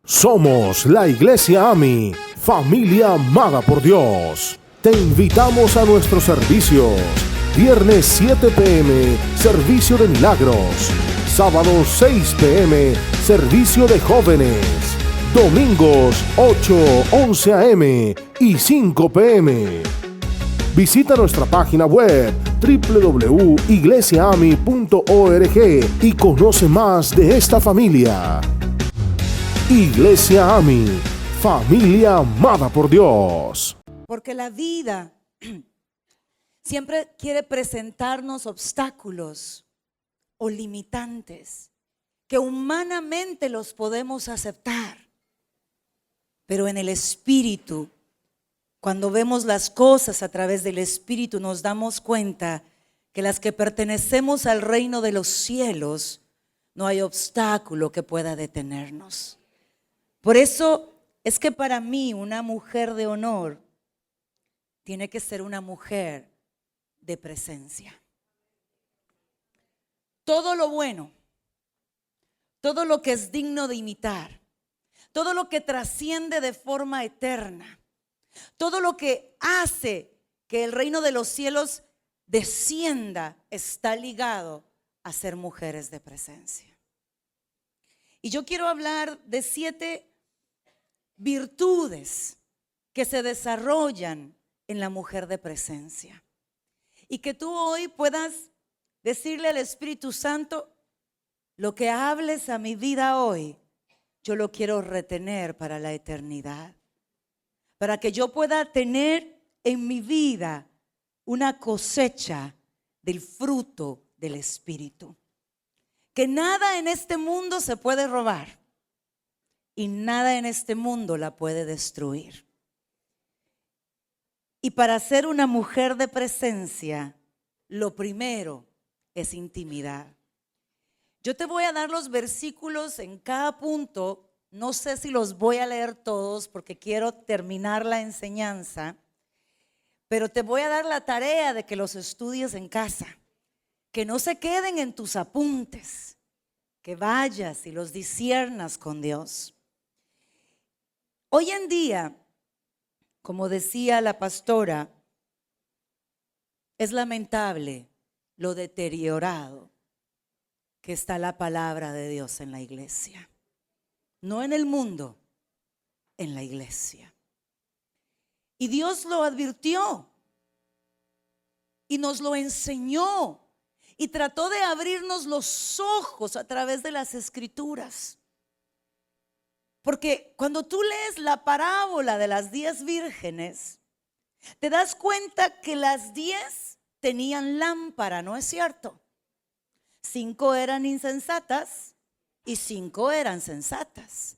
Somos la Iglesia AMI, familia amada por Dios. Te invitamos a nuestros servicios. Viernes 7 p.m., servicio de milagros. Sábado 6 p.m., servicio de jóvenes. Domingos 8, 11 a.m. y 5 p.m. Visita nuestra página web www.iglesiaami.org y conoce más de esta familia. Iglesia AMI, familia amada por Dios. Porque la vida siempre quiere presentarnos obstáculos o limitantes que humanamente los podemos aceptar. Pero en el Espíritu, cuando vemos las cosas a través del Espíritu, nos damos cuenta que las que pertenecemos al reino de los cielos, no hay obstáculo que pueda detenernos. Por eso es que para mí una mujer de honor tiene que ser una mujer de presencia. Todo lo bueno, todo lo que es digno de imitar, todo lo que trasciende de forma eterna, todo lo que hace que el reino de los cielos descienda, está ligado a ser mujeres de presencia. Y yo quiero hablar de 7 virtudes que se desarrollan en la mujer de presencia. Y que tú hoy puedas decirle al Espíritu Santo: lo que hables a mi vida hoy, yo lo quiero retener para la eternidad. Para que yo pueda tener en mi vida una cosecha del fruto del Espíritu. Que nada en este mundo se puede robar y nada en este mundo la puede destruir. Y para ser una mujer de presencia, lo primero es intimidad. Yo te voy a dar los versículos en cada punto. No sé si los voy a leer todos porque quiero terminar la enseñanza, pero te voy a dar la tarea de que los estudies en casa, que no se queden en tus apuntes, que vayas y los disciernas con Dios. Hoy en día, como decía la pastora, es lamentable lo deteriorado que está la palabra de Dios en la iglesia. No en el mundo, en la iglesia. Y Dios lo advirtió y nos lo enseñó y trató de abrirnos los ojos a través de las Escrituras. Porque cuando tú lees la parábola de las 10 vírgenes, te das cuenta que las 10 tenían lámpara, ¿no es cierto? 5 eran insensatas y 5 eran sensatas,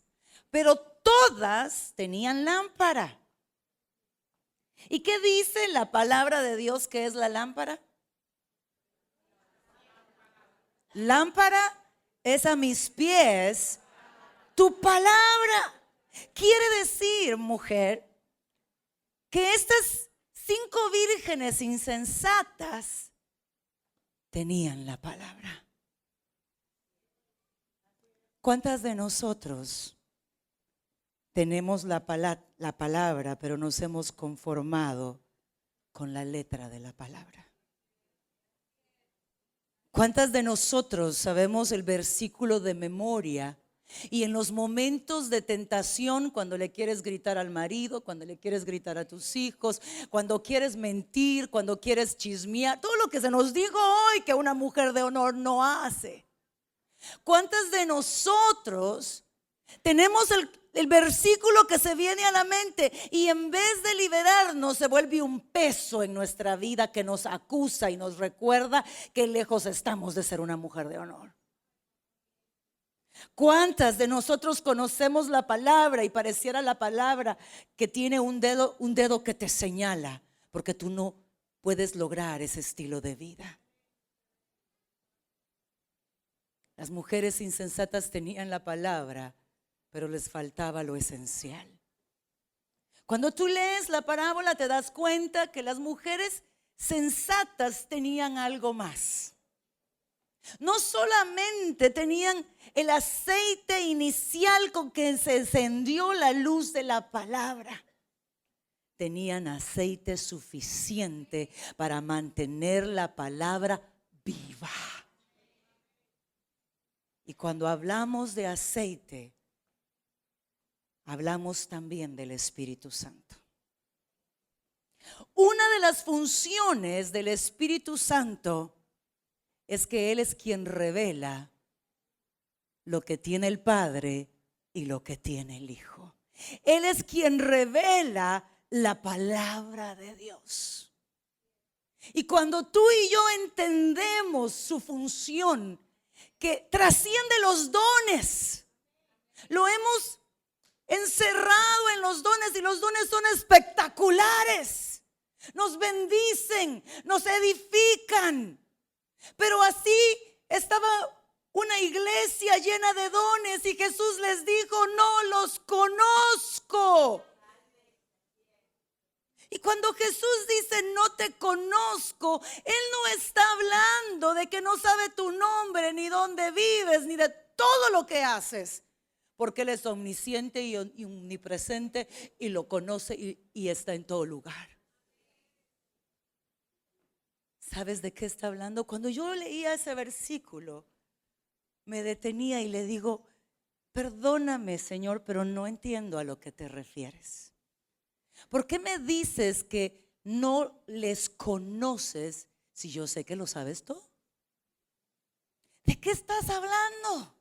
pero todas tenían lámpara. ¿Y qué dice la palabra de Dios que es la lámpara? Lámpara es a mis pies tu palabra. Quiere decir, mujer, que estas 5 vírgenes insensatas tenían la palabra. ¿Cuántas de nosotros tenemos la palabra, pero nos hemos conformado con la letra de la palabra? ¿Cuántas de nosotros sabemos el versículo de memoria? Y en los momentos de tentación, cuando le quieres gritar al marido, cuando le quieres gritar a tus hijos, cuando quieres mentir, cuando quieres chismear, todo lo que se nos dijo hoy que una mujer de honor no hace. ¿Cuántas de nosotros tenemos el versículo que se viene a la mente y en vez de liberarnos se vuelve un peso en nuestra vida que nos acusa y nos recuerda que lejos estamos de ser una mujer de honor? ¿Cuántas de nosotros conocemos la palabra y pareciera la palabra que tiene un dedo que te señala porque tú no puedes lograr ese estilo de vida? Las mujeres insensatas tenían la palabra, pero les faltaba lo esencial. Cuando tú lees la parábola te das cuenta que las mujeres sensatas tenían algo más. No solamente tenían el aceite inicial con que se encendió la luz de la palabra, tenían aceite suficiente para mantener la palabra viva. Y cuando hablamos de aceite, hablamos también del Espíritu Santo. Una de las funciones del Espíritu Santo es que Él es quien revela lo que tiene el Padre y lo que tiene el Hijo. Él es quien revela la palabra de Dios. Y cuando tú y yo entendemos su función, que trasciende los dones, lo hemos encerrado en los dones, y los dones son espectaculares, nos bendicen, nos edifican. Pero así estaba una iglesia llena de dones, y Jesús les dijo: no los conozco. Y cuando Jesús dice no te conozco, Él no está hablando de que no sabe tu nombre, ni dónde vives, ni de todo lo que haces, porque Él es omnisciente y omnipresente, y lo conoce y está en todo lugar. ¿Sabes de qué está hablando? Cuando yo leía ese versículo, me detenía y le digo: perdóname, Señor, pero no entiendo a lo que te refieres. ¿Por qué me dices que no les conoces si yo sé que lo sabes todo? ¿De qué estás hablando?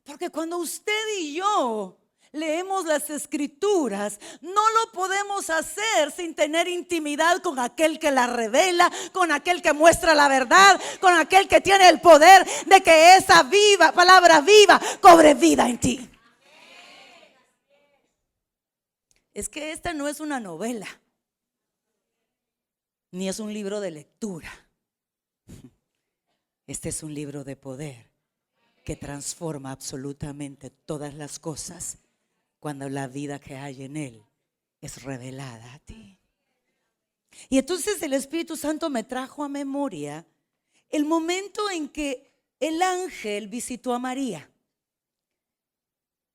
Porque cuando usted y yo leemos las Escrituras, no lo podemos hacer sin tener intimidad con aquel que la revela, con aquel que muestra la verdad, con aquel que tiene el poder de que esa viva palabra viva cobre vida en ti. Es que esta no es una novela, ni es un libro de lectura. Este es un libro de poder que transforma absolutamente todas las cosas cuando la vida que hay en él es revelada a ti. Y entonces el Espíritu Santo me trajo a memoria el momento en que el ángel visitó a María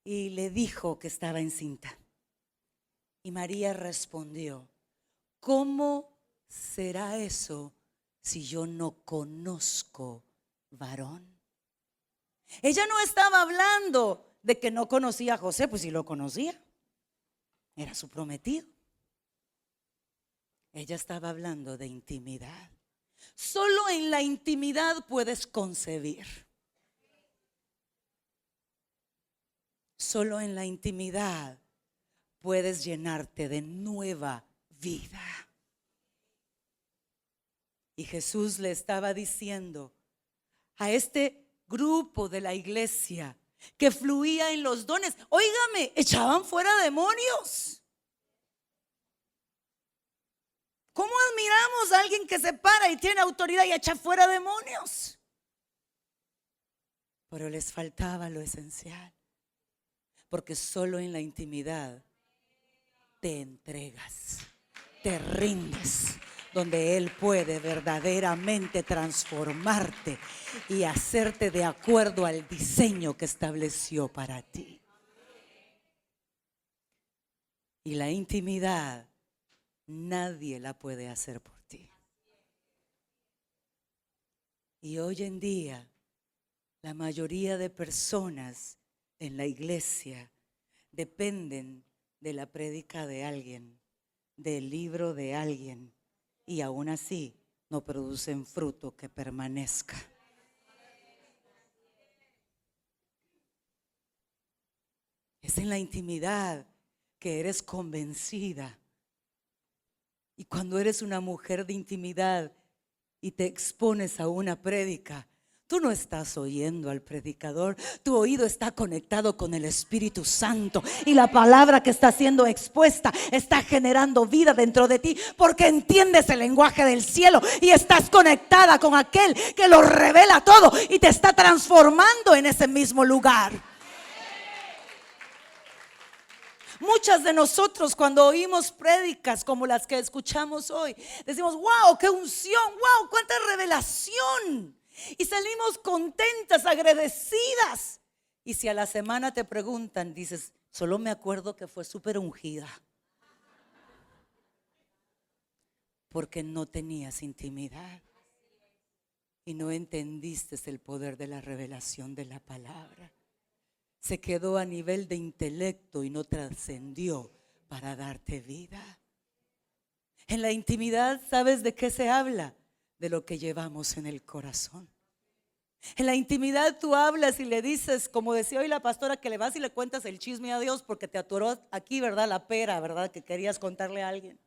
y le dijo que estaba encinta. Y María respondió: ¿cómo será eso si yo no conozco varón? Ella no estaba hablando de que no conocía a José, pues sí lo conocía, era su prometido. Ella estaba hablando de intimidad. Solo en la intimidad puedes concebir. Solo en la intimidad puedes llenarte de nueva vida. Y Jesús le estaba diciendo a este grupo de la iglesia que fluía en los dones: óigame, echaban fuera demonios. ¿Cómo admiramos a alguien que se para y tiene autoridad y echa fuera demonios? Pero les faltaba lo esencial, porque solo en la intimidad te entregas, te rindes, donde Él puede verdaderamente transformarte y hacerte de acuerdo al diseño que estableció para ti. Y la intimidad nadie la puede hacer por ti. Y hoy en día la mayoría de personas en la iglesia dependen de la prédica de alguien, del libro de alguien, y aún así no producen fruto que permanezca. Es en la intimidad que eres convencida. Y cuando eres una mujer de intimidad y te expones a una prédica, tú no estás oyendo al predicador, tu oído está conectado con el Espíritu Santo, y la palabra que está siendo expuesta está generando vida dentro de ti, porque entiendes el lenguaje del cielo y estás conectada con aquel que lo revela todo y te está transformando en ese mismo lugar. Muchas de nosotros, cuando oímos prédicas como las que escuchamos hoy, decimos: wow, qué unción, wow, cuánta revelación. Y salimos contentas, agradecidas. Y si a la semana te preguntan, dices, solo me acuerdo que fue súper ungida. Porque no tenías intimidad. Y no entendiste el poder de la revelación de la palabra. Se quedó a nivel de intelecto y no trascendió para darte vida. En la intimidad, ¿sabes de qué se habla? De lo que llevamos en el corazón. En la intimidad tú hablas y le dices, como decía hoy la pastora, que le vas y le cuentas el chisme a Dios porque te atoró aquí, ¿verdad? La pera, ¿verdad? Que querías contarle a alguien.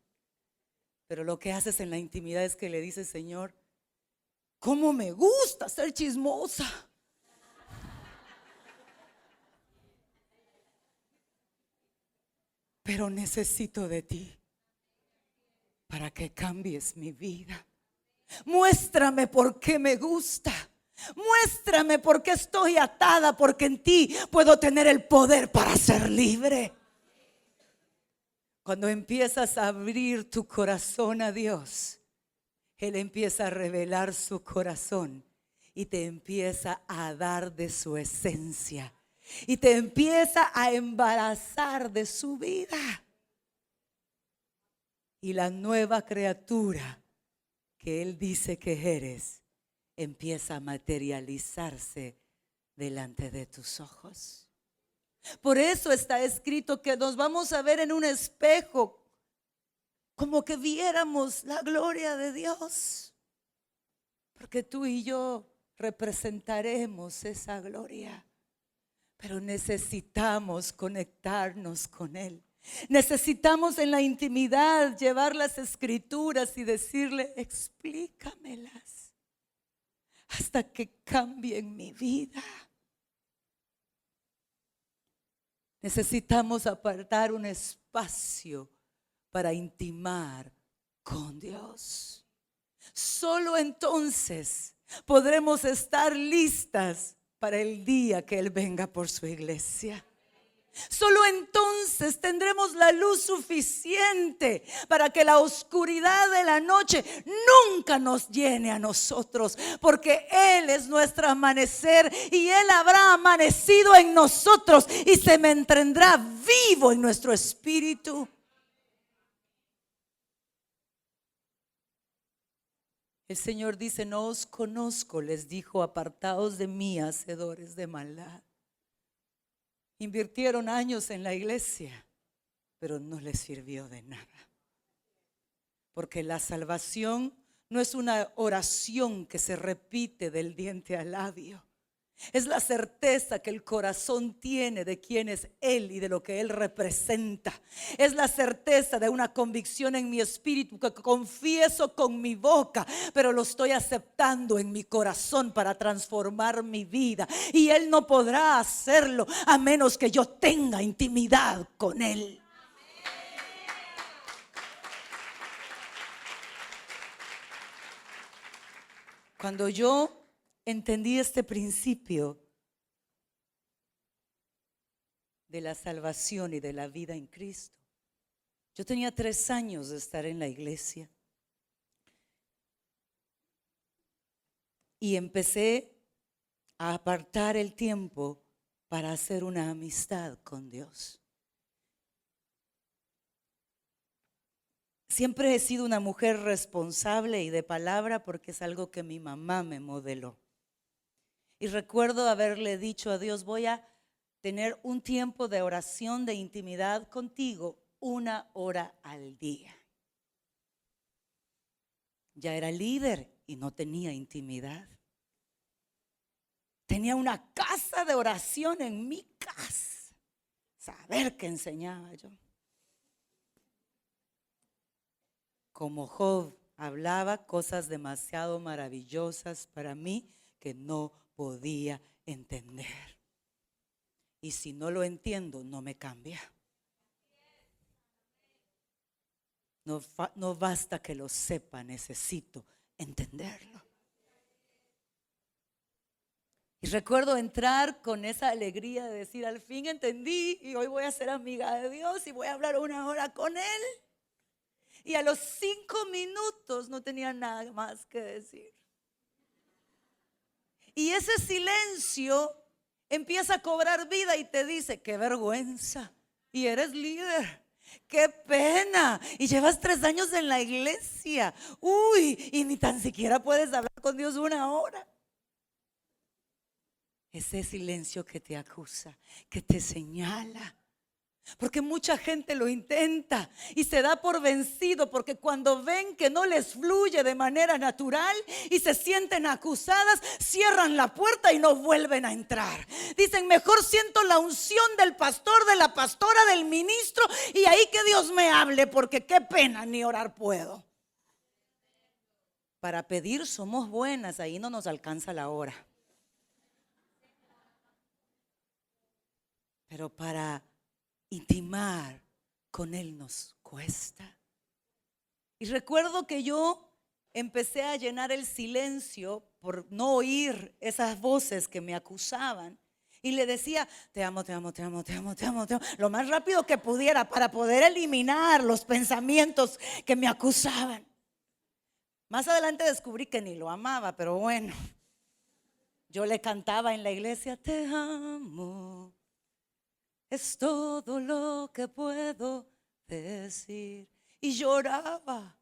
Pero lo que haces en la intimidad es que le dices, Señor, ¿cómo me gusta ser chismosa? Pero necesito de ti para que cambies mi vida. Muéstrame por qué me gusta. Muéstrame por qué estoy atada, porque en ti puedo tener el poder para ser libre. Cuando empiezas a abrir tu corazón a Dios, Él empieza a revelar su corazón y te empieza a dar de su esencia y te empieza a embarazar de su vida. Y la nueva criatura que Él dice que eres empieza a materializarse delante de tus ojos. Por eso está escrito que nos vamos a ver en un espejo como que viéramos la gloria de Dios, porque tú y yo representaremos esa gloria. Pero necesitamos conectarnos con Él. Necesitamos en la intimidad llevar las escrituras y decirle, explícamelas hasta que cambien mi vida. Necesitamos apartar un espacio para intimar con Dios. Solo entonces podremos estar listas para el día que Él venga por su iglesia. Solo entonces tendremos la luz suficiente para que la oscuridad de la noche nunca nos llene a nosotros, porque Él es nuestro amanecer y Él habrá amanecido en nosotros y se mantendrá vivo en nuestro espíritu. El Señor dice, no os conozco, les dijo, apartaos de mí, hacedores de maldad. Invirtieron años en la iglesia, pero no les sirvió de nada. Porque la salvación no es una oración que se repite del diente al labio. Es la certeza que el corazón tiene de quién es Él y de lo que Él representa. Es la certeza de una convicción en mi espíritu que confieso con mi boca, pero lo estoy aceptando en mi corazón para transformar mi vida. Y Él no podrá hacerlo a menos que yo tenga intimidad con Él. Cuando yo entendí este principio de la salvación y de la vida en Cristo, yo tenía 3 años de estar en la iglesia y empecé a apartar el tiempo para hacer una amistad con Dios. Siempre he sido una mujer responsable y de palabra porque es algo que mi mamá me modeló. Y recuerdo haberle dicho a Dios, voy a tener un tiempo de oración, de intimidad contigo, 1 hora al día. Ya era líder y no tenía intimidad. Tenía una casa de oración en mi casa. Saber qué enseñaba yo. Como Job, hablaba cosas demasiado maravillosas para mí que no podía entender. Y si no lo entiendo, no me cambia. No basta que lo sepa, necesito entenderlo. Y recuerdo entrar con esa alegría de decir, al fin entendí y hoy voy a ser amiga de Dios y voy a hablar 1 hora con Él. Y a los 5 minutos no tenía nada más que decir. Y ese silencio empieza a cobrar vida y te dice, qué vergüenza. Y eres líder. Qué pena. Y llevas 3 años en la iglesia. Uy, y ni tan siquiera puedes hablar con Dios 1 hora. Ese silencio que te acusa, que te señala. Porque mucha gente lo intenta y se da por vencido, porque cuando ven que no les fluye de manera natural y se sienten acusadas, cierran la puerta y no vuelven a entrar. Dicen, mejor siento la unción del pastor, de la pastora, del ministro, y ahí que Dios me hable, porque qué pena, ni orar puedo. Para pedir somos buenas, ahí no nos alcanza la hora. Pero para intimar con Él nos cuesta. Y recuerdo que yo empecé a llenar el silencio por no oír esas voces que me acusaban. Y le decía, te amo, te amo, te amo, te amo, te amo, te amo, lo más rápido que pudiera para poder eliminar los pensamientos que me acusaban. Más adelante descubrí que ni lo amaba, pero bueno, yo le cantaba en la iglesia, te amo. Es todo lo que puedo decir. Y lloraba.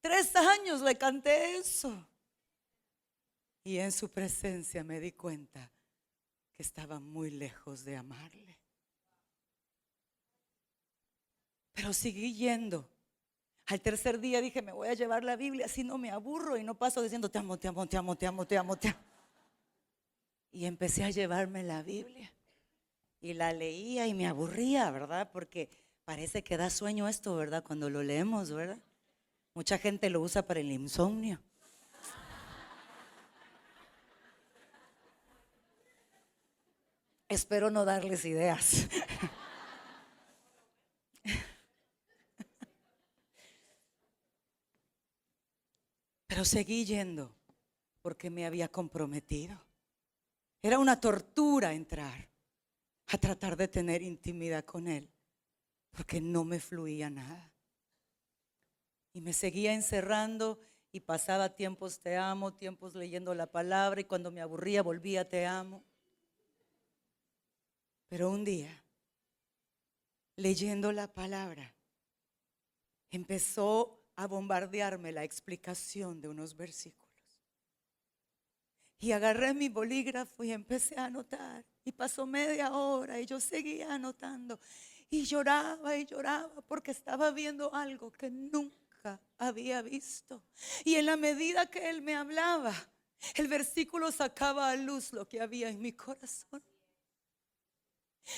3 años le canté eso. Y en su presencia me di cuenta que estaba muy lejos de amarle. Pero seguí yendo. Al tercer día dije, me voy a llevar la Biblia, así no me aburro y no paso diciendo, te amo, te amo, te amo, te amo, te amo, te amo. Y empecé a llevarme la Biblia. Y la leía y me aburría, ¿verdad? Porque parece que da sueño esto, ¿verdad? Cuando lo leemos, ¿verdad? Mucha gente lo usa para el insomnio. Espero no darles ideas. Pero seguí yendo porque me había comprometido. Era una tortura entrar a tratar de tener intimidad con Él, porque no me fluía nada. Y me seguía encerrando y pasaba tiempos te amo, tiempos leyendo la palabra, y cuando me aburría volvía te amo. Pero un día, leyendo la palabra, empezó a bombardearme la explicación de unos versículos. Y agarré mi bolígrafo y empecé a anotar. Y pasó media hora y yo seguía anotando. Y lloraba porque estaba viendo algo que nunca había visto. Y en la medida que Él me hablaba, el versículo sacaba a luz lo que había en mi corazón.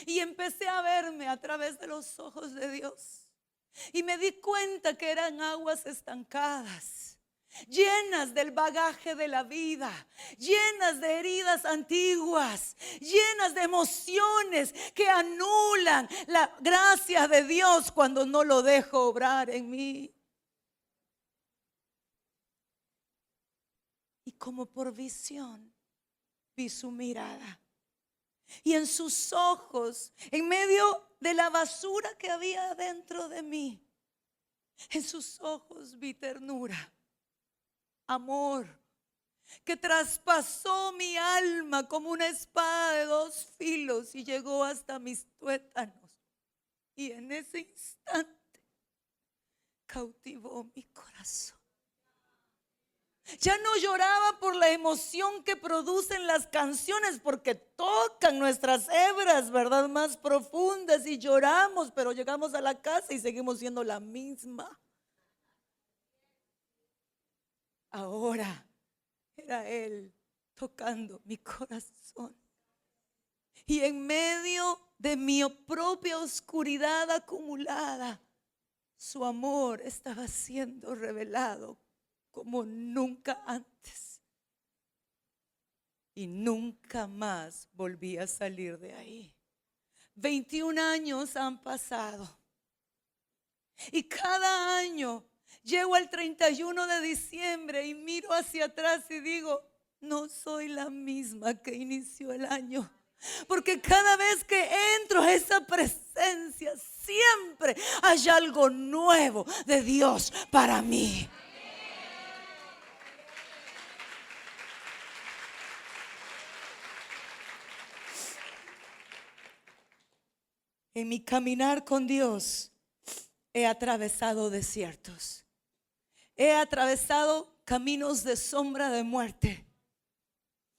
Y empecé a verme a través de los ojos de Dios. Y me di cuenta que eran aguas estancadas, llenas del bagaje de la vida, llenas de heridas antiguas, llenas de emociones que anulan la gracia de Dios cuando no lo dejo obrar en mí. Y como por visión vi su mirada. Y en sus ojos, en medio de la basura que había dentro de mí, en sus ojos vi ternura, amor, que traspasó mi alma como una espada de 2 filos y llegó hasta mis tuétanos. Y en ese instante cautivó mi corazón. Ya no lloraba por la emoción que producen las canciones, porque tocan nuestras hebras, ¿verdad? Más profundas, y lloramos, pero llegamos a la casa y seguimos siendo la misma. Ahora era Él tocando mi corazón. Y en medio de mi propia oscuridad acumulada, su amor estaba siendo revelado como nunca antes. Y nunca más volví a salir de ahí. 21 años han pasado. Y cada año llego al 31 de diciembre y miro hacia atrás y digo, no soy la misma que inició el año. Porque cada vez que entro a esa presencia, siempre hay algo nuevo de Dios para mí. En mi caminar con Dios he atravesado desiertos. He atravesado caminos de sombra de muerte.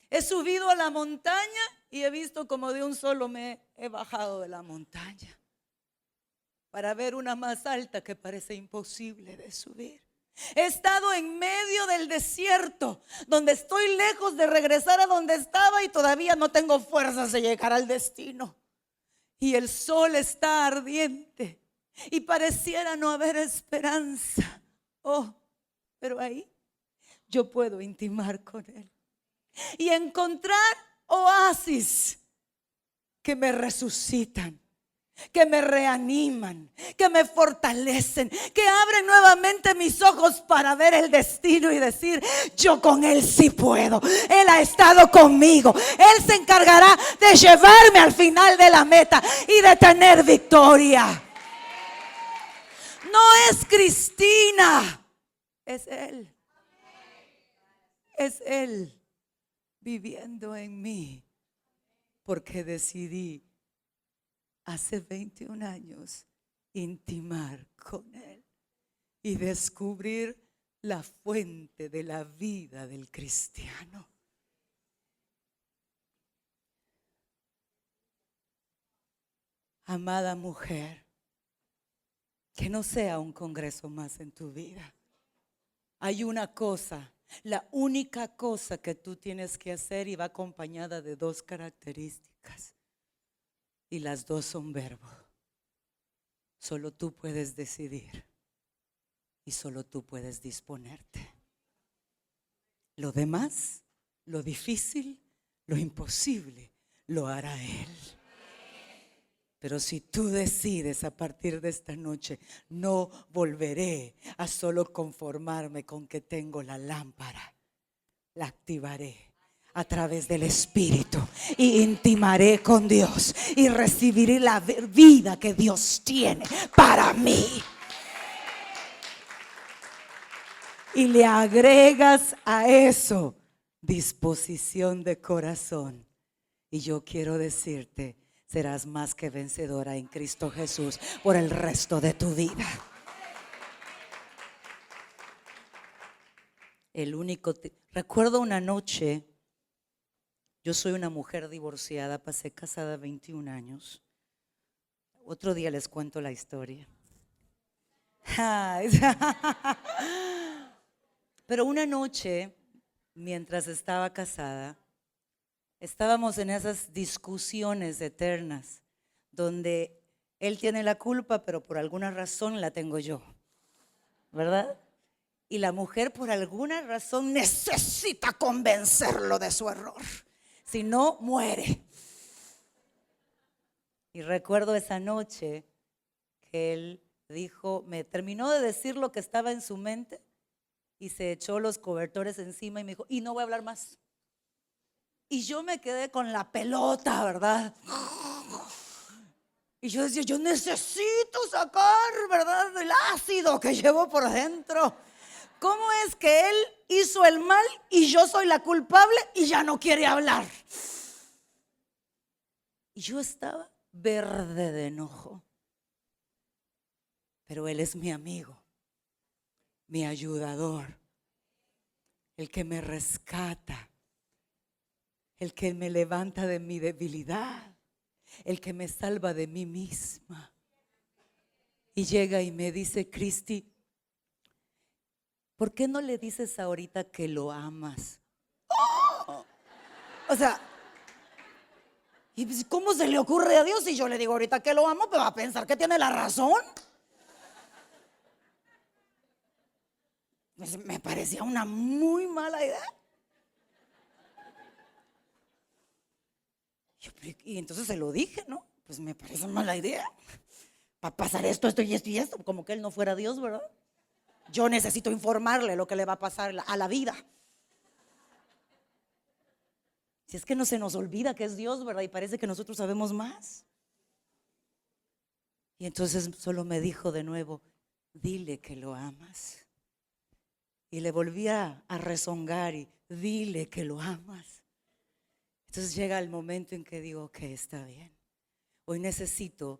He subido a la montaña y he visto como de un solo me he bajado de la montaña para ver una más alta que parece imposible de subir. He estado en medio del desierto, donde estoy lejos de regresar a donde estaba y todavía no tengo fuerzas de llegar al destino. Y el sol está ardiente y pareciera no haber esperanza. Oh, pero ahí yo puedo intimar con Él y encontrar oasis que me resucitan, que me reaniman, que me fortalecen, que abren nuevamente mis ojos para ver el destino y decir: yo con Él sí puedo. Él ha estado conmigo. Él se encargará de llevarme al final de la meta y de tener victoria. No es Cristina, es Él. Es Él viviendo en mí, porque decidí hace 21 años intimar con Él y descubrir la fuente de la vida del cristiano. Amada mujer, que no sea un congreso más en tu vida. Hay una cosa, la única cosa que tú tienes que hacer, y va acompañada de dos características. Y las dos son verbo. Solo tú puedes decidir y solo tú puedes disponerte. Lo demás, lo difícil, lo imposible, lo hará Él. Pero si tú decides a partir de esta noche: no volveré a solo conformarme con que tengo la lámpara, la activaré a través del Espíritu y intimaré con Dios y recibiré la vida que Dios tiene para mí. Y le agregas a eso disposición de corazón. Y yo quiero decirte: serás más que vencedora en Cristo Jesús por el resto de tu vida. Recuerdo una noche. Yo soy una mujer divorciada, pasé casada 21 años. Otro día les cuento la historia. Pero una noche, mientras estaba casada, estábamos en esas discusiones eternas donde él tiene la culpa, pero por alguna razón la tengo yo, ¿verdad? Y la mujer por alguna razón necesita convencerlo de su error. Si no, muere. Y recuerdo esa noche que él dijo, me terminó de decir lo que estaba en su mente y se echó los cobertores encima y me dijo: y no voy a hablar más. Y yo me quedé con la pelota, ¿verdad? Y yo decía: yo necesito sacar, ¿verdad?, el ácido que llevo por dentro. ¿Cómo es que él hizo el mal y yo soy la culpable y ya no quiere hablar? Y yo estaba verde de enojo. Pero Él es mi amigo, mi ayudador, el que me rescata, el que me levanta de mi debilidad, el que me salva de mí misma. Y llega y me dice: Cristi, ¿por qué no le dices ahorita que lo amas? ¡Oh! O sea, ¿y cómo se le ocurre a Dios? Si yo le digo ahorita que lo amo, pues va a pensar que tiene la razón. Pues me parecía una muy mala idea. Y entonces se lo dije, ¿no? Pues me parece mala idea. Va a pasar esto, esto y esto y esto. Como que él no fuera Dios, ¿verdad? Yo necesito informarle lo que le va a pasar a la vida. Si es que no se nos olvida que es Dios, ¿verdad? Y parece que nosotros sabemos más. Y entonces solo me dijo de nuevo: dile que lo amas. Y le volví a rezongar y: dile que lo amas. Entonces llega el momento en que digo: ok, está bien. Hoy necesito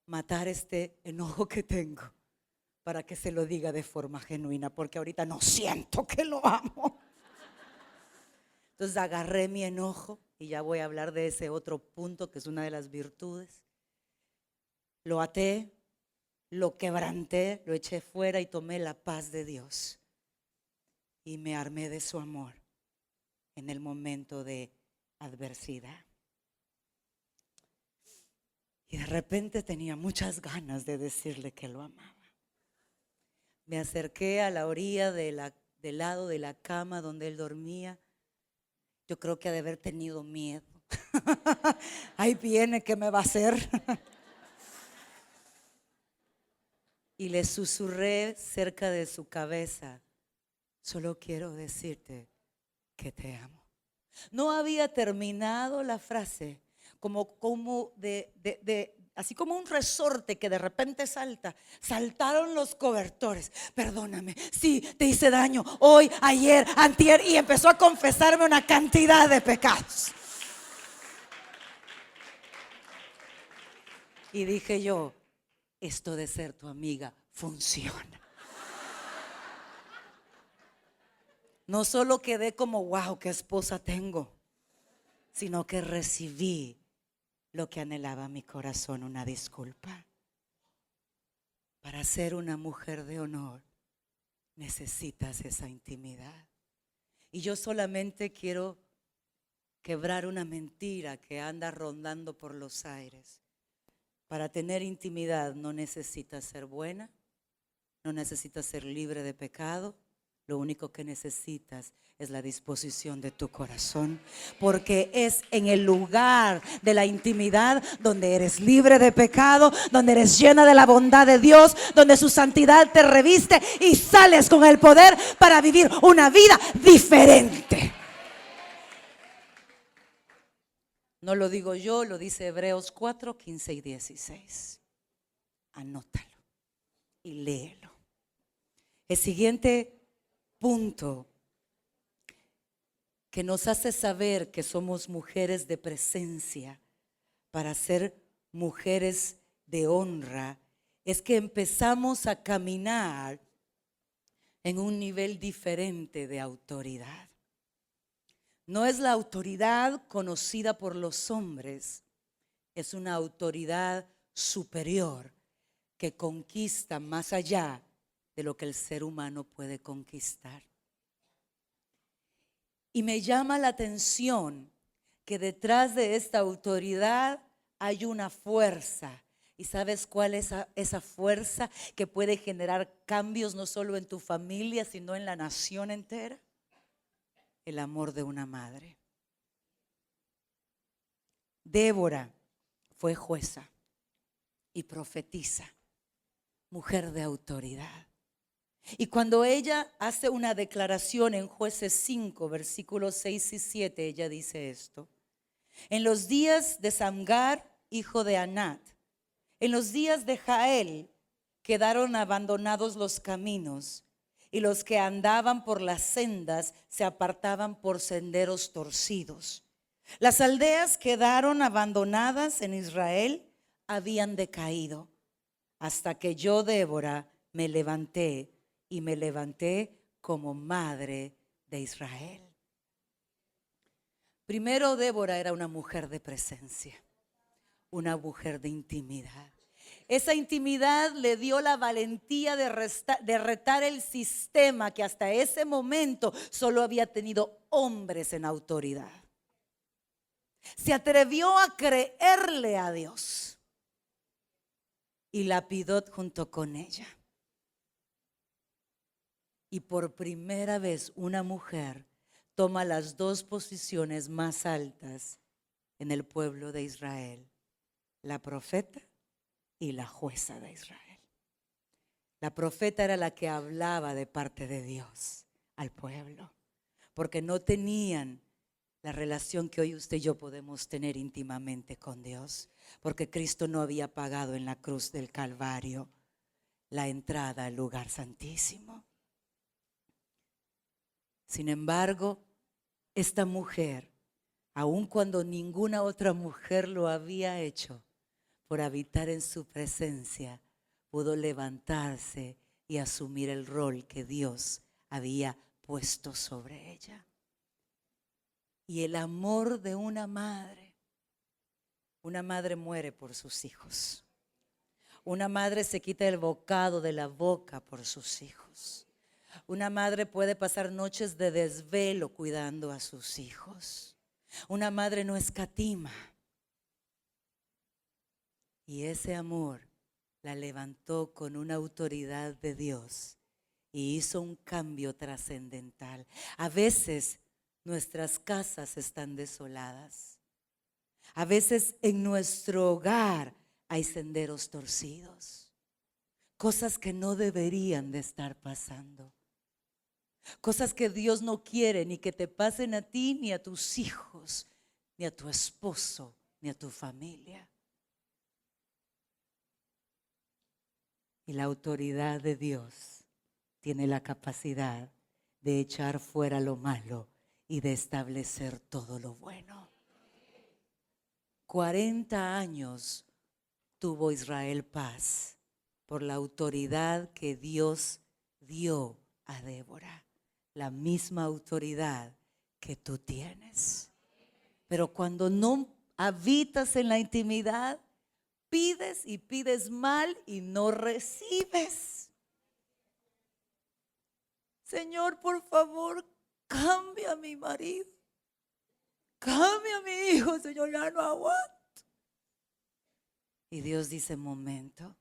matar este enojo que tengo para que se lo diga de forma genuina, porque ahorita no siento que lo amo. Entonces agarré mi enojo y ya voy a hablar de ese otro punto que es una de las virtudes. Lo até, lo quebranté, lo eché fuera y tomé la paz de Dios y me armé de su amor en el momento de adversidad. Y de repente tenía muchas ganas de decirle que lo amaba. Me acerqué a la orilla del lado de la cama donde él dormía. Yo creo que ha de haber tenido miedo. Ahí viene, ¿qué me va a hacer? Y le susurré cerca de su cabeza: solo quiero decirte que te amo. No había terminado la frase, así como un resorte que de repente salta. Saltaron los cobertores. Perdóname, sí, te hice daño hoy, ayer, antier, y empezó a confesarme una cantidad de pecados. Y dije yo, esto de ser tu amiga funciona. No solo quedé como wow, qué esposa tengo, sino que recibí lo que anhelaba mi corazón, una disculpa. Para ser una mujer de honor necesitas esa intimidad. Y yo solamente quiero quebrar una mentira que anda rondando por los aires. Para tener intimidad no necesitas ser buena, no necesitas ser libre de pecado. Lo único que necesitas es la disposición de tu corazón, porque es en el lugar de la intimidad donde eres libre de pecado, donde eres llena de la bondad de Dios, donde su santidad te reviste y sales con el poder para vivir una vida diferente. No lo digo yo, lo dice Hebreos 4, 15 y 16. Anótalo y léelo. El siguiente punto que nos hace saber que somos mujeres de presencia para ser mujeres de honra es que empezamos a caminar en un nivel diferente de autoridad. No es la autoridad conocida por los hombres, es una autoridad superior que conquista más allá de lo que el ser humano puede conquistar. Y me llama la atención que detrás de esta autoridad hay una fuerza. ¿Y sabes cuál es esa fuerza que puede generar cambios no solo en tu familia, sino en la nación entera? El amor de una madre. Débora fue jueza y profetisa, mujer de autoridad. Y cuando ella hace una declaración en Jueces 5, versículos 6 y 7, ella dice esto: en los días de Samgar, hijo de Anat, en los días de Jael, quedaron abandonados los caminos, y los que andaban por las sendas se apartaban por senderos torcidos. Las aldeas quedaron abandonadas en Israel, habían decaído, hasta que yo, Débora, me levanté como madre de Israel. Primero, Débora era una mujer de presencia, una mujer de intimidad. Esa intimidad le dio la valentía de retar el sistema que hasta ese momento solo había tenido hombres en autoridad. Se atrevió a creerle a Dios y lapidó junto con ella. Y por primera vez una mujer toma las dos posiciones más altas en el pueblo de Israel: la profeta y la jueza de Israel. La profeta era la que hablaba de parte de Dios al pueblo, porque no tenían la relación que hoy usted y yo podemos tener íntimamente con Dios, porque Cristo no había pagado en la cruz del Calvario la entrada al lugar santísimo. Sin embargo, esta mujer, aun cuando ninguna otra mujer lo había hecho, por habitar en su presencia, pudo levantarse y asumir el rol que Dios había puesto sobre ella. Y el amor de una madre muere por sus hijos. Una madre se quita el bocado de la boca por sus hijos. Una madre puede pasar noches de desvelo cuidando a sus hijos. Una madre no escatima. Y ese amor la levantó con una autoridad de Dios y hizo un cambio trascendental. A veces nuestras casas están desoladas. A veces en nuestro hogar hay senderos torcidos. Cosas que no deberían de estar pasando. Cosas que Dios no quiere ni que te pasen a ti, ni a tus hijos, ni a tu esposo, ni a tu familia. Y la autoridad de Dios tiene la capacidad de echar fuera lo malo y de establecer todo lo bueno. 40 años tuvo Israel paz por la autoridad que Dios dio a Débora. La misma autoridad que tú tienes. Pero cuando no habitas en la intimidad, pides y pides mal y no recibes. Señor, por favor, cambia a mi marido. Cambia a mi hijo, Señor, ya no aguanto. Y Dios dice, momento,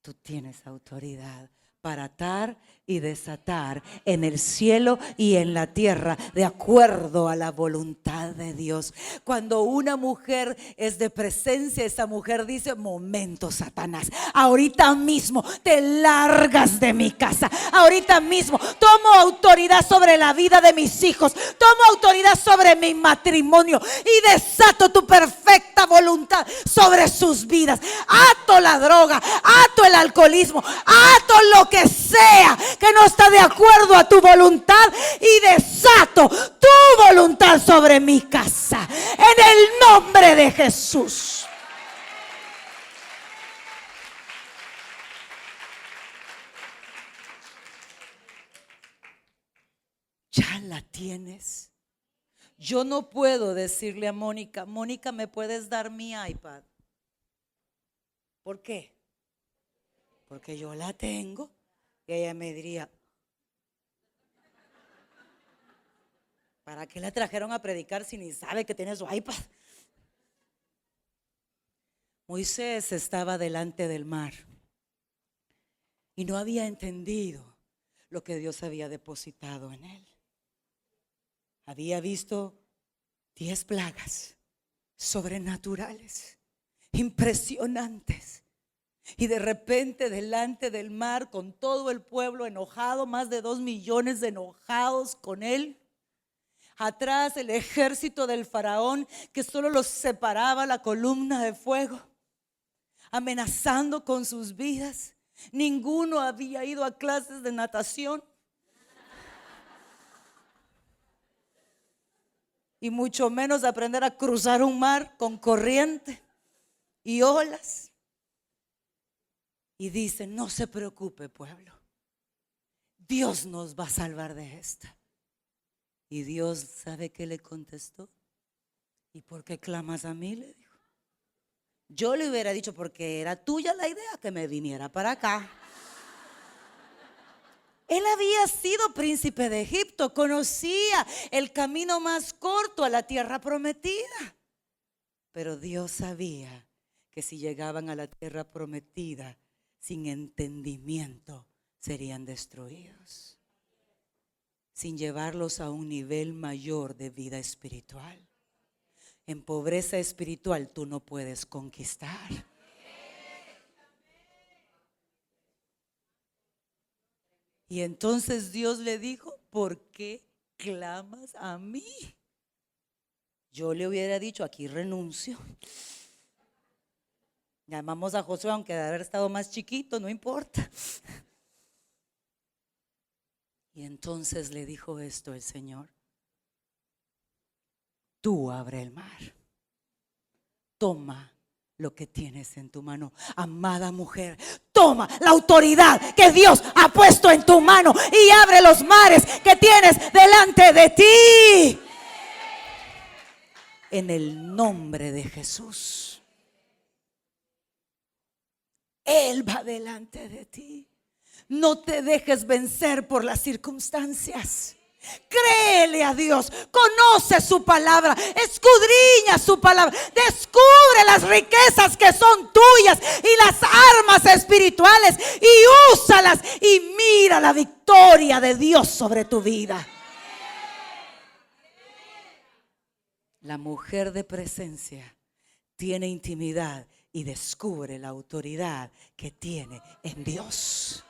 tú tienes autoridad para atar y desatar en el cielo y en la tierra, de acuerdo a la voluntad de Dios. Cuando una mujer es de presencia, esa mujer dice, momento, Satanás, ahorita mismo te largas de mi casa. Ahorita mismo tomo autoridad sobre la vida de mis hijos, tomo autoridad sobre mi matrimonio y desato tu perfecta voluntad sobre sus vidas. Ato la droga, ato el alcoholismo, ato lo que sea que no está de acuerdo a tu voluntad y desato tu voluntad sobre mi casa en el nombre de Jesús. Ya la tienes. Yo no puedo decirle a Mónica, Mónica, ¿me puedes dar mi iPad? ¿Por qué? Porque yo la tengo. Y ella me diría, ¿para qué la trajeron a predicar si ni sabe que tiene su iPad? Moisés estaba delante del mar y no había entendido lo que Dios había depositado en él. Había visto 10 plagas sobrenaturales, impresionantes. Y de repente delante del mar, con todo el pueblo enojado, más de 2 millones de enojados con él. Atrás el ejército del faraón, que solo los separaba la columna de fuego, amenazando con sus vidas. Ninguno había ido a clases de natación. Y mucho menos aprender a cruzar un mar con corriente y olas. Y dice, no se preocupe, pueblo, Dios nos va a salvar de esta. Y Dios, ¿sabe qué le contestó? ¿Y por qué clamas a mí?, le dijo. Yo le hubiera dicho, porque era tuya la idea que me viniera para acá. Él había sido príncipe de Egipto, conocía el camino más corto a la tierra prometida. Pero Dios sabía que si llegaban a la tierra prometida sin entendimiento, serían destruidos, sin llevarlos a un nivel mayor de vida espiritual. En pobreza espiritual tú no puedes conquistar. Y entonces Dios le dijo, ¿por qué clamas a mí? Yo le hubiera dicho, aquí renuncio. Llamamos a Josué, aunque de haber estado más chiquito, no importa. Y entonces le dijo esto el Señor: tú abre el mar, toma lo que tienes en tu mano. Amada mujer, toma la autoridad que Dios ha puesto en tu mano y abre los mares que tienes delante de ti. En el nombre de Jesús. Él va delante de ti. No te dejes vencer por las circunstancias. Créele a Dios, conoce su palabra, escudriña su palabra, descubre las riquezas que son tuyas y las armas espirituales y úsalas y mira la victoria de Dios sobre tu vida. La mujer de presencia tiene intimidad y descubre la autoridad que tiene en Dios.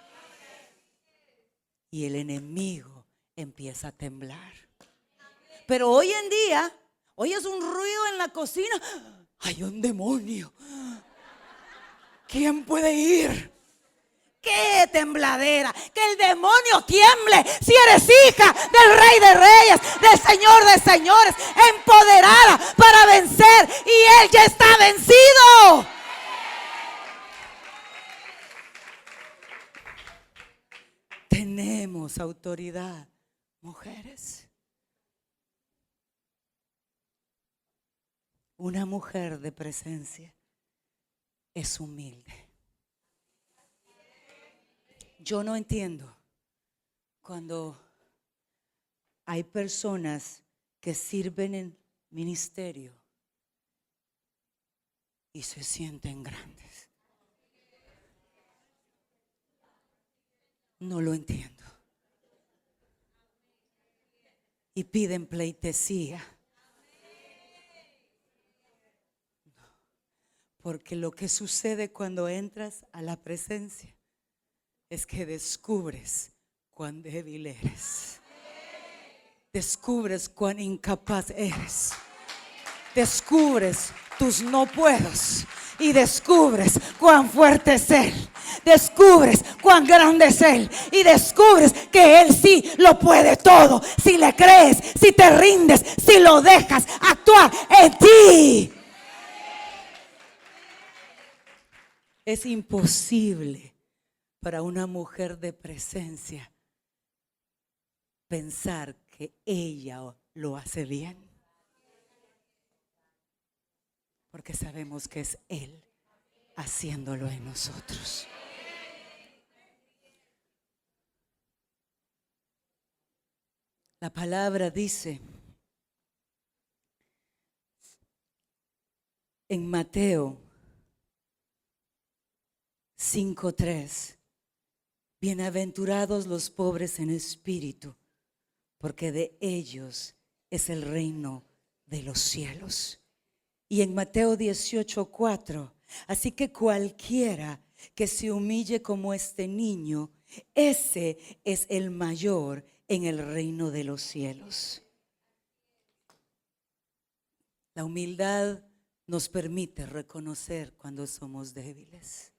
Y el enemigo empieza a temblar. Pero hoy en día, oyes un ruido en la cocina. Hay un demonio. ¿Quién puede ir? ¡Qué tembladera! Que el demonio tiemble. Si eres hija del Rey de Reyes, del Señor de Señores, empoderada para vencer, y Él ya está vencido. Tenemos autoridad, mujeres. Una mujer de presencia es humilde. Yo no entiendo cuando hay personas que sirven en ministerio y se sienten grandes. No lo entiendo. Y piden pleitesía. Porque lo que sucede cuando entras a la presencia es que descubres cuán débil eres. Descubres cuán incapaz eres. Descubres tus no puedos. Y descubres cuán fuerte es Él. Descubres cuán grande es Él. Y descubres que Él sí lo puede todo. Si le crees, si te rindes, si lo dejas actuar en ti. Es imposible para una mujer de presencia pensar que ella lo hace bien. Porque sabemos que es Él haciéndolo en nosotros. La palabra dice en Mateo 5:3: bienaventurados los pobres en espíritu, porque de ellos es el reino de los cielos. Y en Mateo 18:4: así que cualquiera que se humille como este niño, ese es el mayor en el reino de los cielos. La humildad nos permite reconocer cuando somos débiles.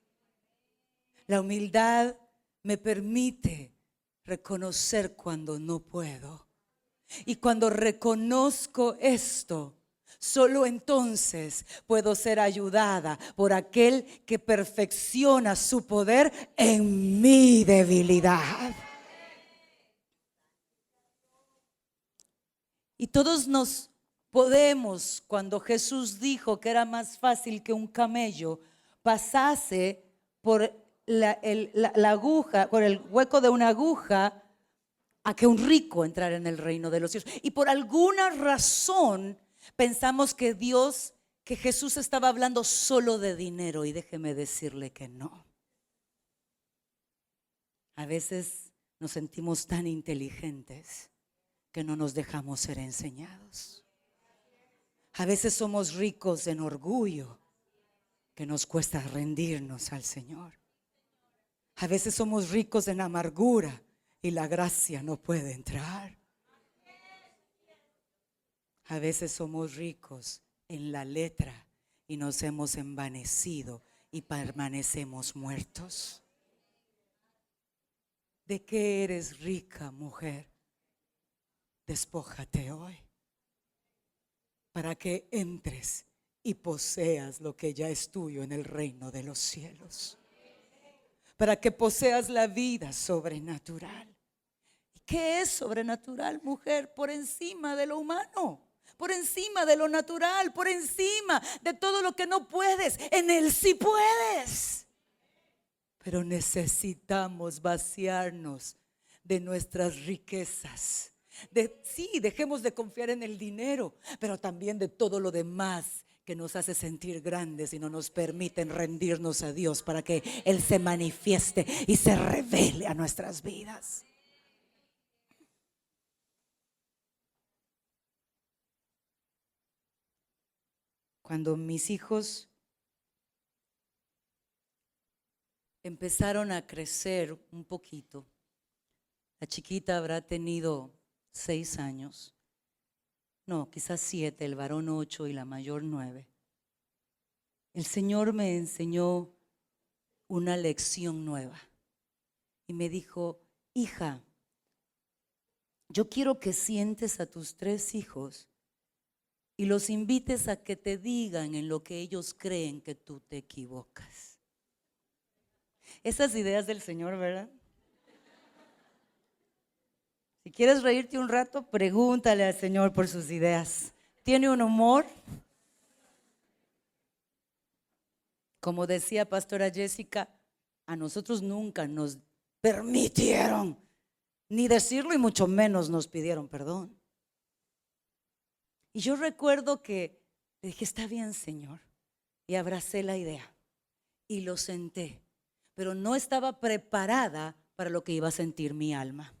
La humildad me permite reconocer cuando no puedo. Y cuando reconozco esto, solo entonces puedo ser ayudada por aquel que perfecciona su poder en mi debilidad. Y todos nos podemos, cuando Jesús dijo que era más fácil que un camello pasase por la aguja, por el hueco de una aguja, a que un rico entrara en el reino de los cielos. Y por alguna razón pensamos que Jesús estaba hablando solo de dinero, y déjeme decirle que no. A veces nos sentimos tan inteligentes que no nos dejamos ser enseñados. A veces somos ricos en orgullo que nos cuesta rendirnos al Señor. A veces somos ricos en amargura y la gracia no puede entrar. A veces somos ricos en la letra y nos hemos envanecido y permanecemos muertos. ¿De qué eres rica, mujer? Despójate hoy para que entres y poseas lo que ya es tuyo en el reino de los cielos. Para que poseas la vida sobrenatural. ¿Qué es sobrenatural, mujer? Por encima de lo humano, por encima de lo natural, por encima de todo lo que no puedes. En Él sí puedes. Pero necesitamos vaciarnos de nuestras riquezas. Sí, dejemos de confiar en el dinero, pero también de todo lo demás que nos hace sentir grandes y no nos permiten rendirnos a Dios para que Él se manifieste y se revele a nuestras vidas. Cuando mis hijos empezaron a crecer un poquito, la chiquita habrá tenido 6 años, no, quizás 7, el varón 8 y la mayor 9. El Señor me enseñó una lección nueva y me dijo: hija, yo quiero que sientes a tus 3 hijos y los invites a que te digan en lo que ellos creen que tú te equivocas. Esas ideas del Señor, ¿verdad? Si quieres reírte un rato, pregúntale al Señor por sus ideas. Tiene un humor. Como decía Pastora Jessica, a nosotros nunca nos permitieron ni decirlo y mucho menos nos pidieron perdón. Y yo recuerdo que le dije: está bien, Señor, y abracé la idea y lo senté, pero no estaba preparada para lo que iba a sentir mi alma.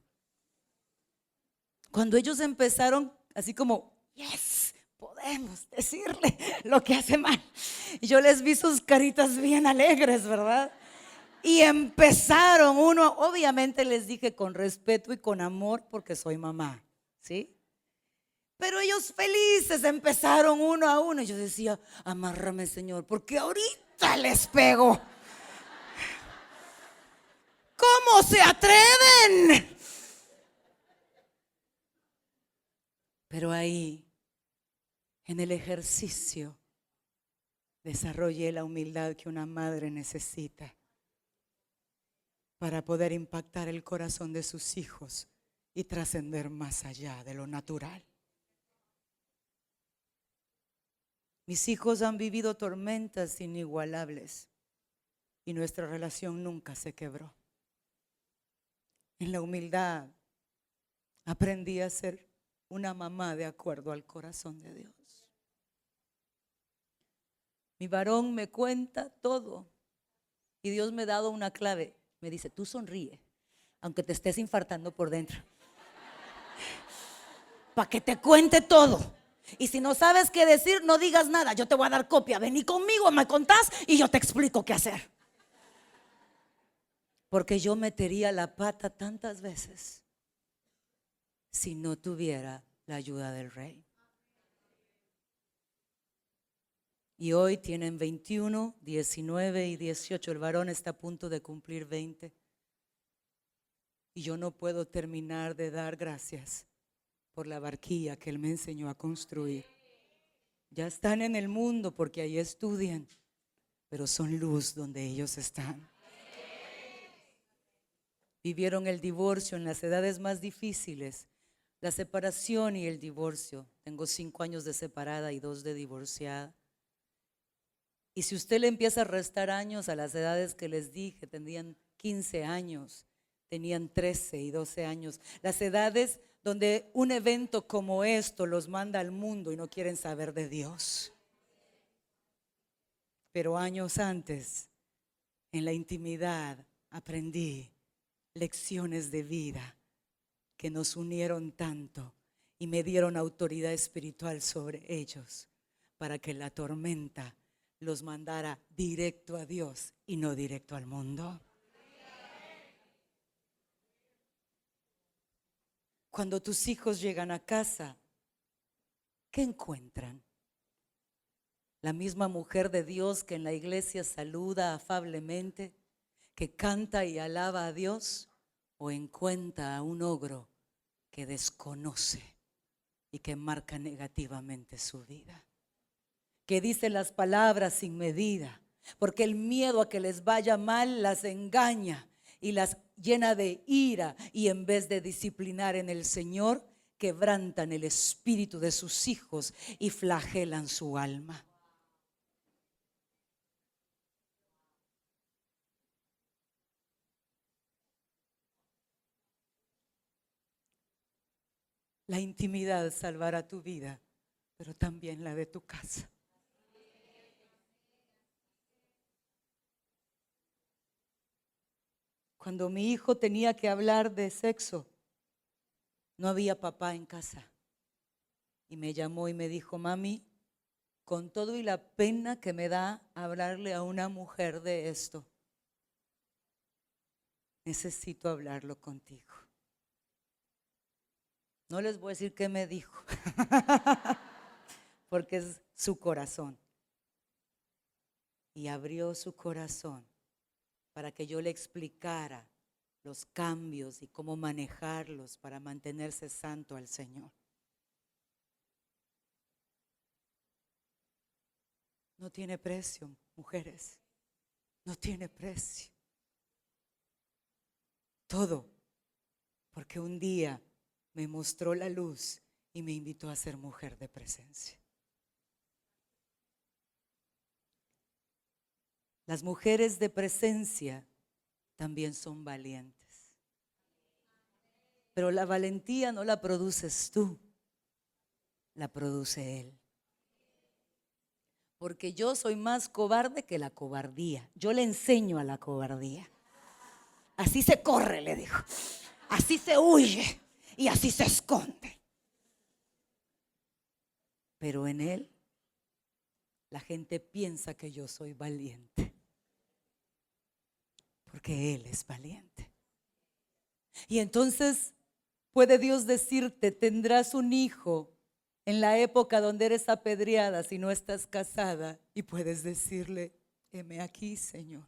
Cuando ellos empezaron así como: yes, podemos decirle lo que hace mal. Y yo les vi sus caritas bien alegres, ¿verdad? Y empezaron uno, obviamente les dije con respeto y con amor porque soy mamá, ¿sí? Pero ellos felices empezaron uno a uno. Y yo decía: amárrame, Señor, porque ahorita les pego. ¿Cómo se atreven? Pero ahí, en el ejercicio, desarrollé la humildad que una madre necesita para poder impactar el corazón de sus hijos y trascender más allá de lo natural. Mis hijos han vivido tormentas inigualables y nuestra relación nunca se quebró. En la humildad aprendí a ser una mamá de acuerdo al corazón de Dios. Mi varón me cuenta todo y Dios me ha dado una clave. Me dice: tú sonríe, aunque te estés infartando por dentro, para que te cuente todo. Y si no sabes qué decir, no digas nada, yo te voy a dar copia. Vení conmigo, me contás y yo te explico qué hacer. Porque yo metería la pata tantas veces si no tuviera la ayuda del Rey. Y hoy tienen 21, 19 y 18. El varón está a punto de cumplir 20. Y yo no puedo terminar de dar gracias por la barquilla que Él me enseñó a construir. Ya están en el mundo porque ahí estudian, pero son luz donde ellos están. Vivieron el divorcio en las edades más difíciles, la separación y el divorcio. Tengo 5 años de separada y 2 de divorciada. Y si usted le empieza a restar años a las edades que les dije, tendrían 15 años, tenían 13 y 12 años. Las edades donde un evento como esto los manda al mundo y no quieren saber de Dios. Pero años antes, en la intimidad, aprendí lecciones de vida que nos unieron tanto y me dieron autoridad espiritual sobre ellos para que la tormenta los mandara directo a Dios y no directo al mundo. Cuando tus hijos llegan a casa, ¿qué encuentran? La misma mujer de Dios que en la iglesia saluda afablemente, que canta y alaba a Dios, o encuentra a un ogro que desconoce y que marca negativamente su vida. que dice las palabras sin medida, porque el miedo a que les vaya mal las engaña y las llena de ira, y en vez de disciplinar en el Señor, quebrantan el espíritu de sus hijos y flagelan su alma. La intimidad salvará tu vida, pero también la de tu casa. Cuando mi hijo tenía que hablar de sexo, no había papá en casa. Y me llamó y me dijo: mami, con todo y la pena que me da hablarle a una mujer de esto, necesito hablarlo contigo. No les voy a decir qué me dijo, porque es su corazón. Y abrió su corazón para que yo le explicara los cambios y cómo manejarlos para mantenerse santo al Señor. No tiene precio, mujeres, no tiene precio. Todo, porque un día me mostró la luz y me invitó a ser mujer de presencia. Las mujeres de presencia también son valientes. Pero la valentía no la produces tú, la produce Él. Porque yo soy más cobarde que la cobardía. Yo le enseño a la cobardía. Así se corre, le dijo. Así se huye y así se esconde. Pero en Él, la gente piensa que yo soy valiente. Porque Él es valiente. Y entonces puede Dios decirte: tendrás un hijo en la época donde eres apedreada si no estás casada. Y puedes decirle: heme aquí, Señor.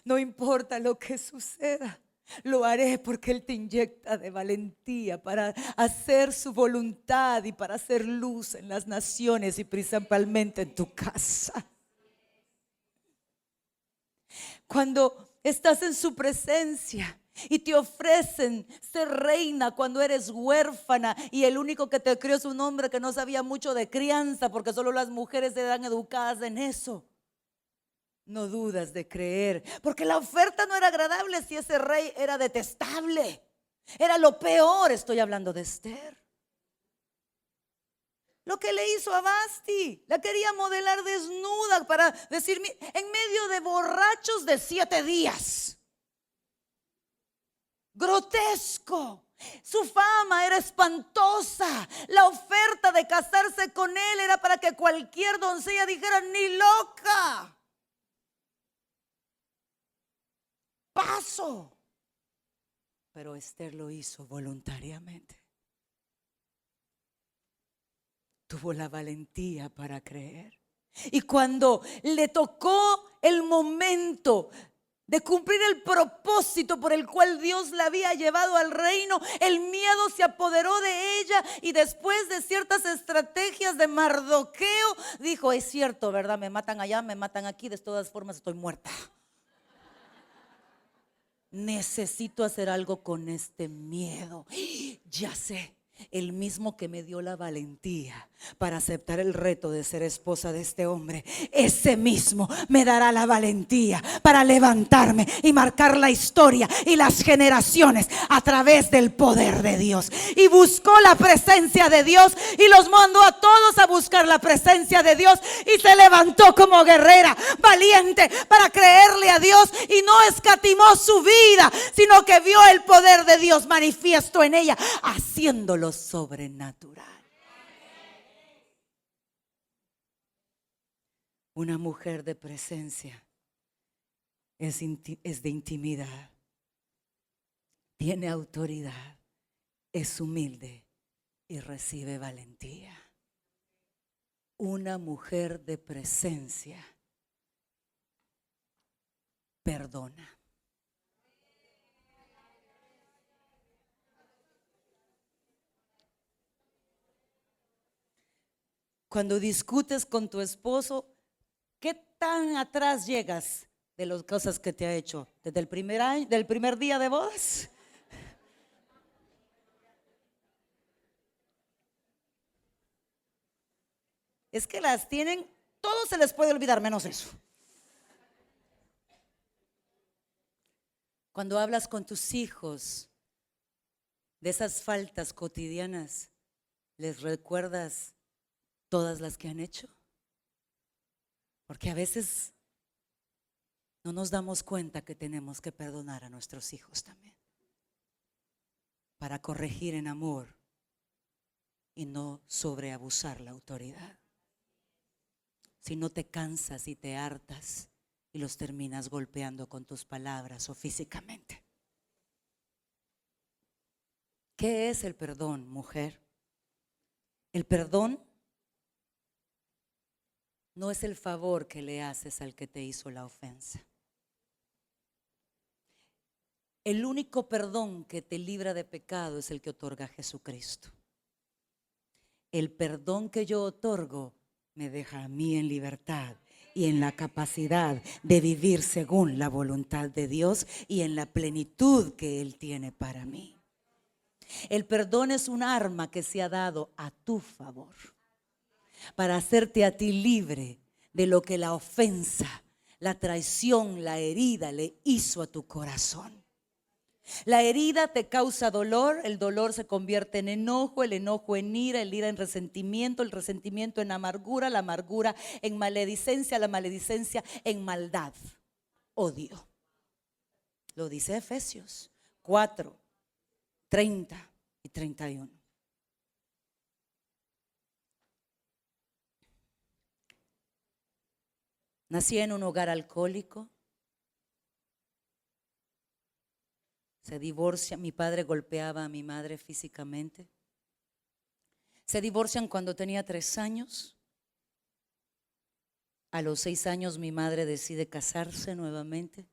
No importa lo que suceda, lo haré, porque Él te inyecta de valentía para hacer su voluntad y para hacer luz en las naciones y principalmente en tu casa. Cuando estás en su presencia y te ofrecen ser reina cuando eres huérfana y el único que te crió es un hombre que no sabía mucho de crianza, porque solo las mujeres eran educadas en eso, no dudas de creer, porque la oferta no era agradable si ese rey era detestable. Era lo peor. Estoy hablando de Esther. Lo que le hizo a Vasti, la quería modelar desnuda para decir: en medio de borrachos de 7 días. Grotesco. Su fama era espantosa. La oferta de casarse con él era para que cualquier doncella dijera: ni loca, paso. Pero Esther lo hizo voluntariamente. Tuvo la valentía para creer. Y cuando le tocó el momento de cumplir el propósito por el cual Dios la había llevado al reino, el miedo se apoderó de ella, y después de ciertas estrategias de Mardoqueo, dijo: es cierto, ¿verdad? Me matan allá, me matan aquí, de todas formas estoy muerta. Necesito hacer algo con este miedo. Ya sé. El mismo que me dio la valentía para aceptar el reto de ser esposa de este hombre, ese mismo me dará la valentía para levantarme y marcar la historia y las generaciones a través del poder de Dios. Y buscó la presencia de Dios y los mandó a todos a buscar la presencia de Dios, y se levantó como guerrera valiente para creerle a Dios, y no escatimó su vida, sino que vio el poder de Dios manifiesto en ella, haciéndolo sobrenatural. Una mujer de presencia es de intimidad, tiene autoridad, es humilde y recibe valentía. Una mujer de presencia perdona. Cuando discutes con tu esposo, ¿qué tan atrás llegas de las cosas que te ha hecho? ¿Desde el primer año, del primer día de bodas? Es que las tienen, todo se les puede olvidar menos eso. Cuando hablas con tus hijos de esas faltas cotidianas, ¿les recuerdas todas las que han hecho? Porque a veces no nos damos cuenta que tenemos que perdonar a nuestros hijos también, para corregir en amor y no sobreabusar la autoridad. Si no te cansas y te hartas y los terminas golpeando con tus palabras o físicamente. ¿Qué es el perdón, mujer? El perdón no es el favor que le haces al que te hizo la ofensa. El único perdón que te libra de pecado es el que otorga Jesucristo. El perdón que yo otorgo me deja a mí en libertad y en la capacidad de vivir según la voluntad de Dios y en la plenitud que Él tiene para mí. El perdón es un arma que se ha dado a tu favor para hacerte a ti libre de lo que la ofensa, la traición, la herida le hizo a tu corazón. La herida te causa dolor, el dolor se convierte en enojo, el enojo en ira, el ira en resentimiento, el resentimiento en amargura, la amargura en maledicencia, la maledicencia en maldad, odio. Lo dice Efesios 4, 30 y 31. Nací en un hogar alcohólico. Se divorcia, mi padre golpeaba a mi madre físicamente. Se divorcian cuando tenía 3 años. A los 6 años mi madre decide casarse nuevamente.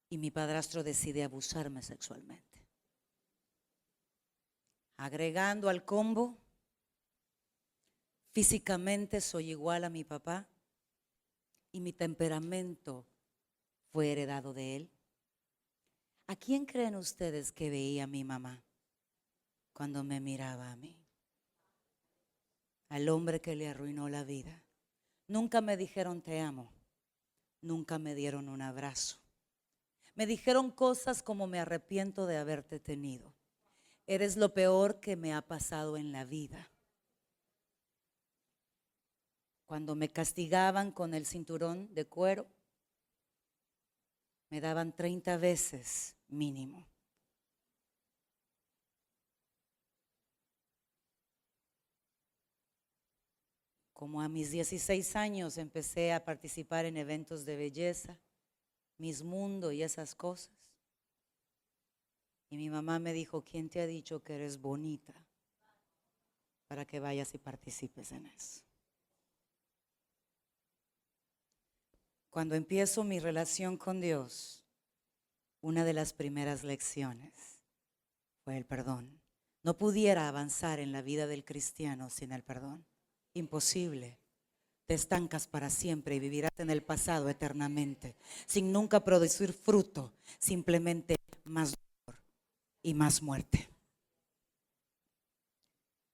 Y mi padrastro decide abusarme sexualmente. Agregando al combo, físicamente soy igual a mi papá y mi temperamento fue heredado de él. ¿A quién creen ustedes que veía mi mamá cuando me miraba a mí? Al hombre que le arruinó la vida. Nunca me dijeron te amo, nunca me dieron un abrazo. Me dijeron cosas como me arrepiento de haberte tenido. Eres lo peor que me ha pasado en la vida. Cuando me castigaban con el cinturón de cuero, me daban 30 veces mínimo. Como a mis 16 años empecé a participar en eventos de belleza, Miss Mundo y esas cosas. Y mi mamá me dijo, ¿quién te ha dicho que eres bonita para que vayas y participes en eso? Cuando empiezo mi relación con Dios, una de las primeras lecciones fue el perdón. No pudiera avanzar en la vida del cristiano sin el perdón. Imposible. Te estancas para siempre y vivirás en el pasado eternamente, sin nunca producir fruto, simplemente más dolor y más muerte.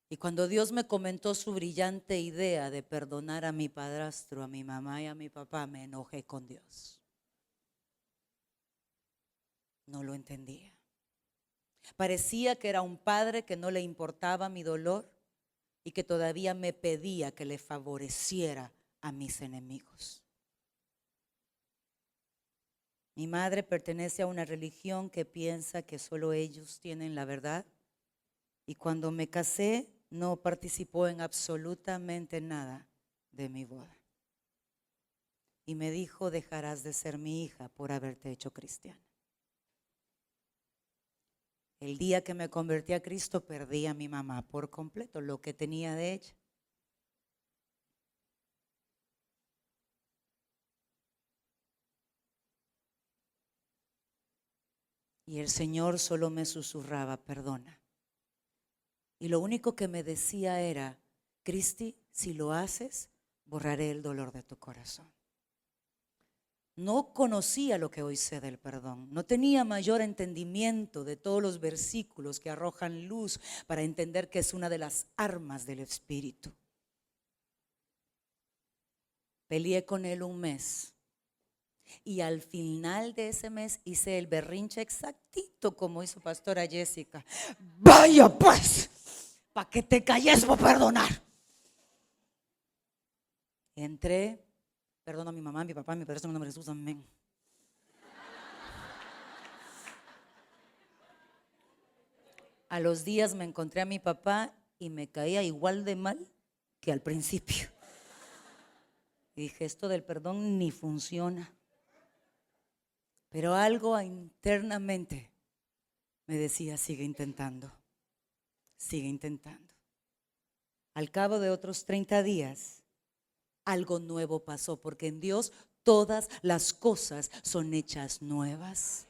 Y cuando Dios me comentó su brillante idea de perdonar a mi padrastro, a mi mamá y a mi papá, me enojé con Dios. No lo entendía. Parecía que era un padre que no le importaba mi dolor y que todavía me pedía que le favoreciera a mis enemigos. Mi madre pertenece a una religión que piensa que solo ellos tienen la verdad y cuando me casé no participó en absolutamente nada de mi boda. Y me dijo, dejarás de ser mi hija por haberte hecho cristiana. El día que me convertí a Cristo perdí a mi mamá por completo, lo que tenía de ella. Y el Señor solo me susurraba, perdona. Y lo único que me decía era: Cristi, si lo haces, borraré el dolor de tu corazón. No conocía lo que hoy sé del perdón. No tenía mayor entendimiento de todos los versículos que arrojan luz para entender que es una de las armas del Espíritu. Peleé con él un mes. Y al final de ese mes hice el berrinche exactito como hizo pastora Jessica. Vaya pues, para que te calles voy a perdonar. Entré, perdono a mi mamá, a mi papá, a mi padre, en el nombre de Jesús, amén. A los días me encontré a mi papá y me caía igual de mal que al principio. Y dije, esto del perdón ni funciona. Pero algo internamente me decía, sigue intentando, sigue intentando. Al cabo de otros 30 días, algo nuevo pasó, porque en Dios todas las cosas son hechas nuevas.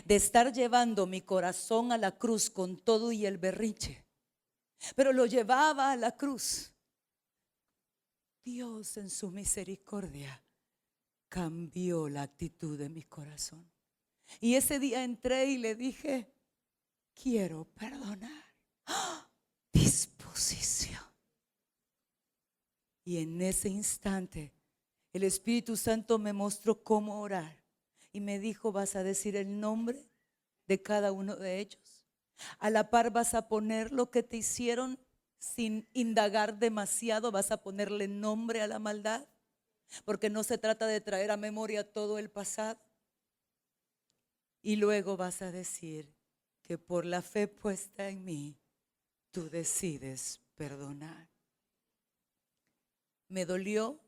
De estar llevando mi corazón a la cruz con todo y el berrinche, pero lo llevaba a la cruz. Dios en su misericordia cambió la actitud de mi corazón. Y ese día entré y le dije, quiero perdonar. ¡Ah! Disposición. Y en ese instante el Espíritu Santo me mostró cómo orar. Y me dijo, vas a decir el nombre de cada uno de ellos. A la par vas a poner lo que te hicieron sin indagar demasiado. Vas a ponerle nombre a la maldad. Porque no se trata de traer a memoria todo el pasado. Y luego vas a decir que por la fe puesta en mí, tú decides perdonar. Me dolió.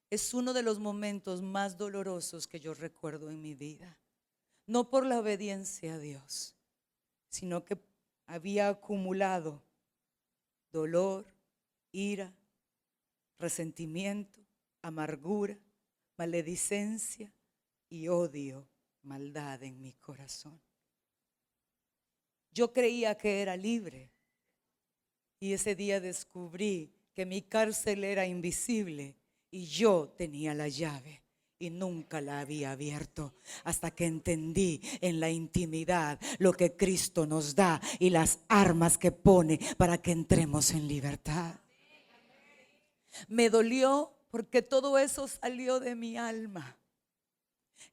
Es uno de los momentos más dolorosos que yo recuerdo en mi vida. No por la obediencia a Dios, sino que había acumulado dolor, ira, resentimiento, amargura, maledicencia y odio, maldad en mi corazón. Yo creía que era libre y ese día descubrí que mi cárcel era invisible y yo tenía la llave y nunca la había abierto hasta que entendí en la intimidad lo que Cristo nos da y las armas que pone para que entremos en libertad. Me dolió porque todo eso salió de mi alma.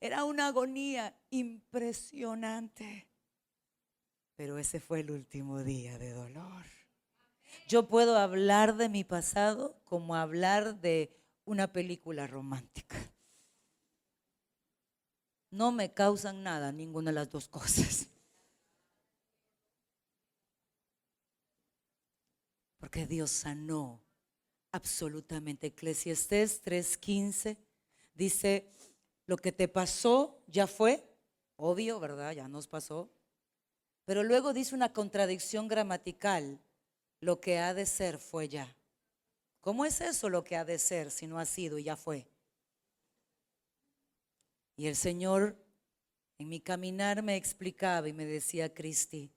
Era una agonía impresionante. Pero ese fue el último día de dolor. Yo puedo hablar de mi pasado como hablar de una película romántica. No me causan nada ninguna de las dos cosas. Porque Dios sanó absolutamente. Eclesiastés 3:15 dice, lo que te pasó ya fue, obvio, ¿verdad? Ya nos pasó. Pero luego dice una contradicción gramatical, lo que ha de ser fue ya. ¿Cómo es eso lo que ha de ser si no ha sido y ya fue? Y el Señor en mi caminar me explicaba y me decía, Cristi,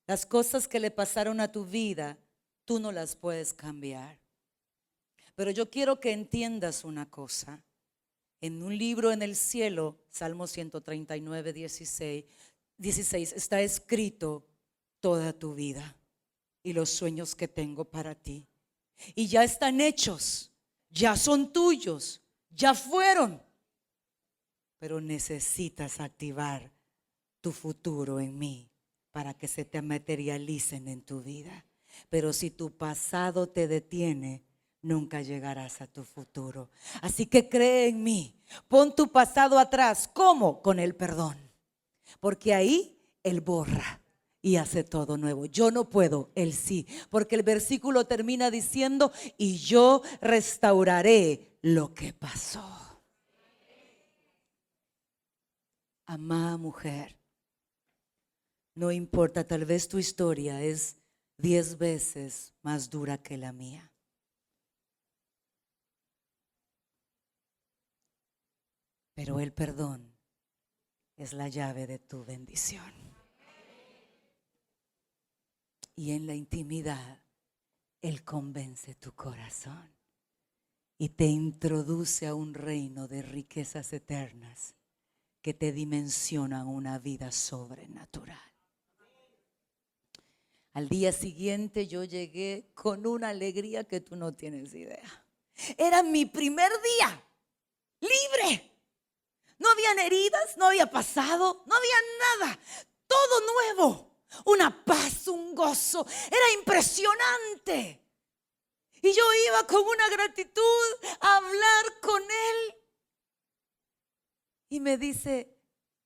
las cosas que le pasaron a tu vida, tú no las puedes cambiar. Pero yo quiero que entiendas una cosa. En un libro en el cielo, Salmo 139, 16, está escrito toda tu vida y los sueños que tengo para ti. Y ya están hechos, ya son tuyos, ya fueron. Pero necesitas activar tu futuro en mí para que se te materialicen en tu vida. Pero si tu pasado te detiene, nunca llegarás a tu futuro. Así que cree en mí. Pon tu pasado atrás. ¿Cómo? Con el perdón. Porque ahí Él borra y hace todo nuevo. Yo no puedo, Él sí. Porque el versículo termina diciendo, y yo restauraré lo que pasó. Amada mujer, no importa, tal vez tu historia es 10 veces más dura que la mía. Pero el perdón es la llave de tu bendición. y en la intimidad Él convence tu corazón y te introduce a un reino de riquezas eternas que te dimensionan una vida sobrenatural. Al día siguiente yo llegué con una alegría que tú no tienes idea. Era mi primer día libre. No habían heridas, no había pasado, no había nada. Todo nuevo. Una paz, un gozo. Era impresionante. Y yo iba con una gratitud a hablar con Él. Y me dice,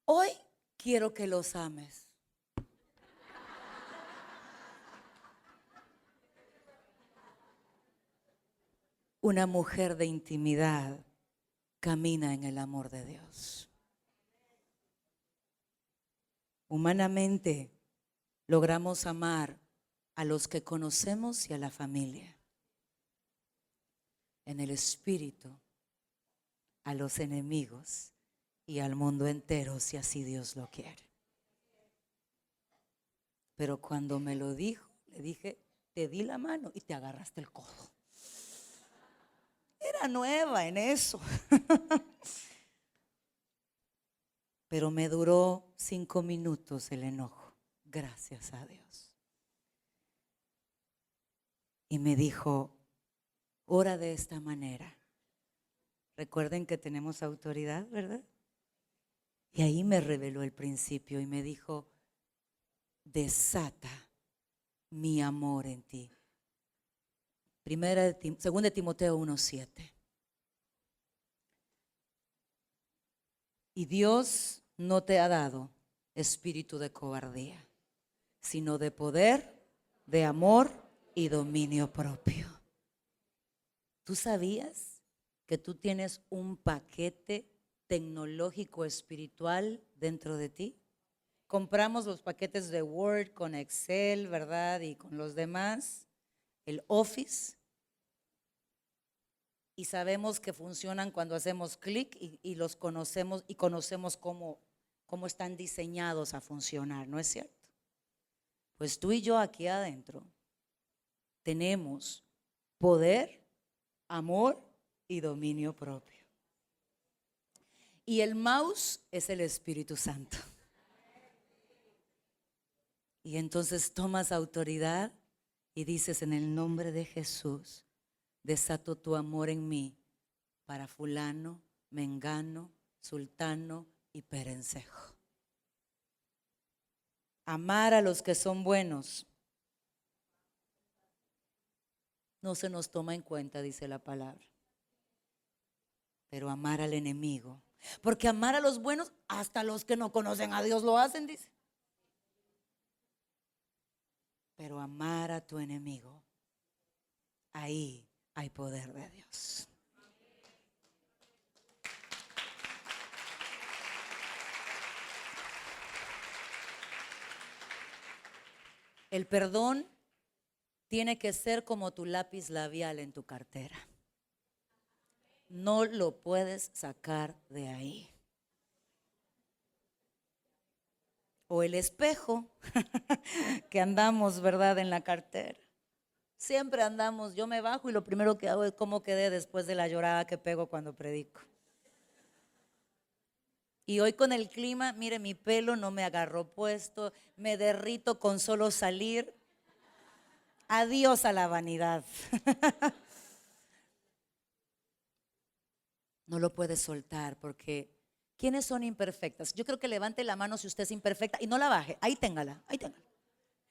hoy quiero que los ames. Una mujer de intimidad camina en el amor de Dios. Humanamente logramos amar a los que conocemos y a la familia. En el espíritu, a los enemigos y al mundo entero, si así Dios lo quiere. Pero cuando me lo dijo, le dije, te di la mano y te agarraste el codo. Era nueva en eso. Pero me duró 5 minutos el enojo, gracias a Dios. Y me dijo, ora de esta manera. Recuerden que tenemos autoridad, ¿verdad? Y ahí me reveló el principio y me dijo, desata mi amor en ti. Segunda de Timoteo 1:7. Y Dios no te ha dado espíritu de cobardía, sino de poder, de amor y dominio propio. ¿Tú sabías que tú tienes un paquete tecnológico espiritual dentro de ti? Compramos los paquetes de Word con Excel, ¿verdad? Y con los demás, el Office. Y sabemos que funcionan cuando hacemos clic y los conocemos y conocemos cómo están diseñados a funcionar, ¿no es cierto? Pues tú y yo aquí adentro tenemos poder, amor y dominio propio. Y el mouse es el Espíritu Santo. Y entonces tomas autoridad y dices, en el nombre de Jesús, desato tu amor en mí para fulano, mengano, sultano y perencejo. Amar a los que son buenos no se nos toma en cuenta, dice la palabra. Pero amar al enemigo, porque amar a los buenos, hasta los que no conocen a Dios lo hacen, dice. Pero amar a tu enemigo, ahí hay poder de Dios. El perdón tiene que ser como tu lápiz labial en tu cartera. No lo puedes sacar de ahí. O el espejo que andamos, ¿verdad?, en la cartera. Siempre andamos, yo me bajo y lo primero que hago es cómo quedé después de la llorada que pego cuando predico. Y hoy con el clima, mire, mi pelo no me agarró puesto, me derrito con solo salir. Adiós a la vanidad. No lo puedes soltar porque ¿quiénes son imperfectas? Yo creo que levante la mano si usted es imperfecta y no la baje, ahí téngala, ahí téngala.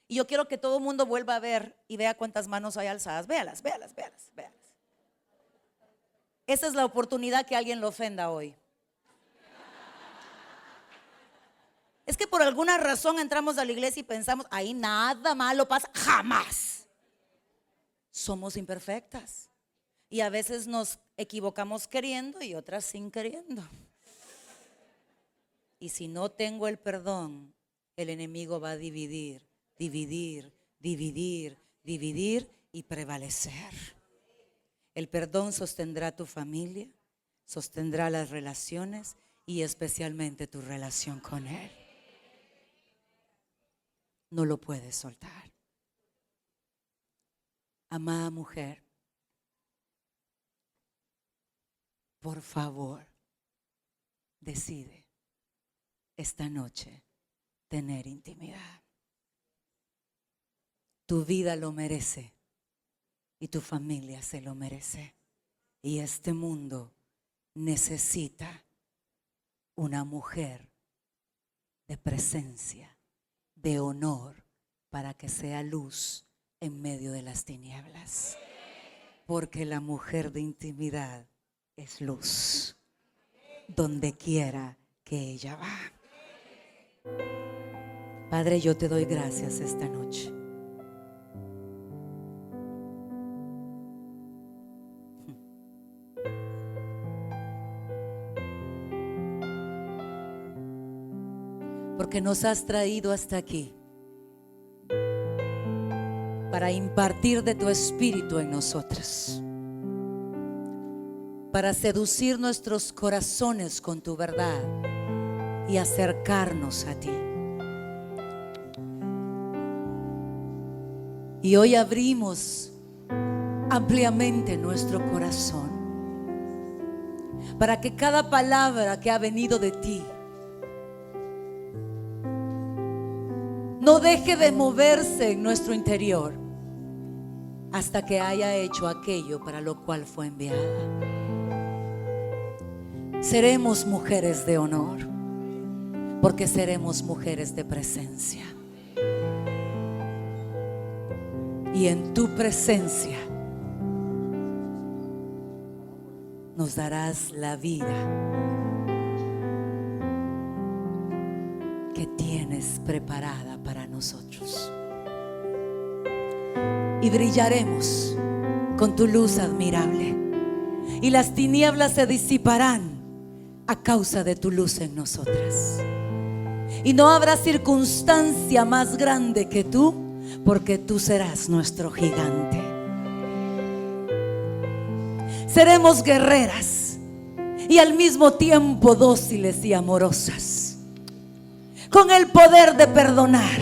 Y yo quiero que todo el mundo vuelva a ver y vea cuántas manos hay alzadas. Véalas, véalas, véalas, véalas. Esa es la oportunidad que alguien lo ofenda hoy. Es que por alguna razón entramos a la iglesia y pensamos, ahí nada malo pasa, jamás. Somos imperfectas. Y a veces nos equivocamos queriendo y otras sin queriendo. Y si no tengo el perdón, el enemigo va a dividir y prevalecer. El perdón sostendrá tu familia, sostendrá las relaciones y especialmente tu relación con Él. No lo puedes soltar. Amada mujer, por favor, decide esta noche tener intimidad. Tu vida lo merece y tu familia se lo merece. Y este mundo necesita una mujer de presencia, de honor, para que sea luz en medio de las tinieblas. Porque la mujer de intimidad es luz donde quiera que ella va. Padre, yo te doy gracias esta noche. Porque nos has traído hasta aquí para impartir de tu espíritu en nosotros, para seducir nuestros corazones con tu verdad y acercarnos a ti. Y hoy abrimos ampliamente nuestro corazón para que cada palabra que ha venido de ti no deje de moverse en nuestro interior hasta que haya hecho aquello para lo cual fue enviada. Seremos mujeres de honor, porque seremos mujeres de presencia. Y en tu presencia nos darás la vida que tienes preparada para nosotros. Y brillaremos con tu luz admirable, y las tinieblas se disiparán a causa de tu luz en nosotras. Y no habrá circunstancia más grande que tú, porque tú serás nuestro gigante. Seremos guerreras y al mismo tiempo dóciles y amorosas, con el poder de perdonar,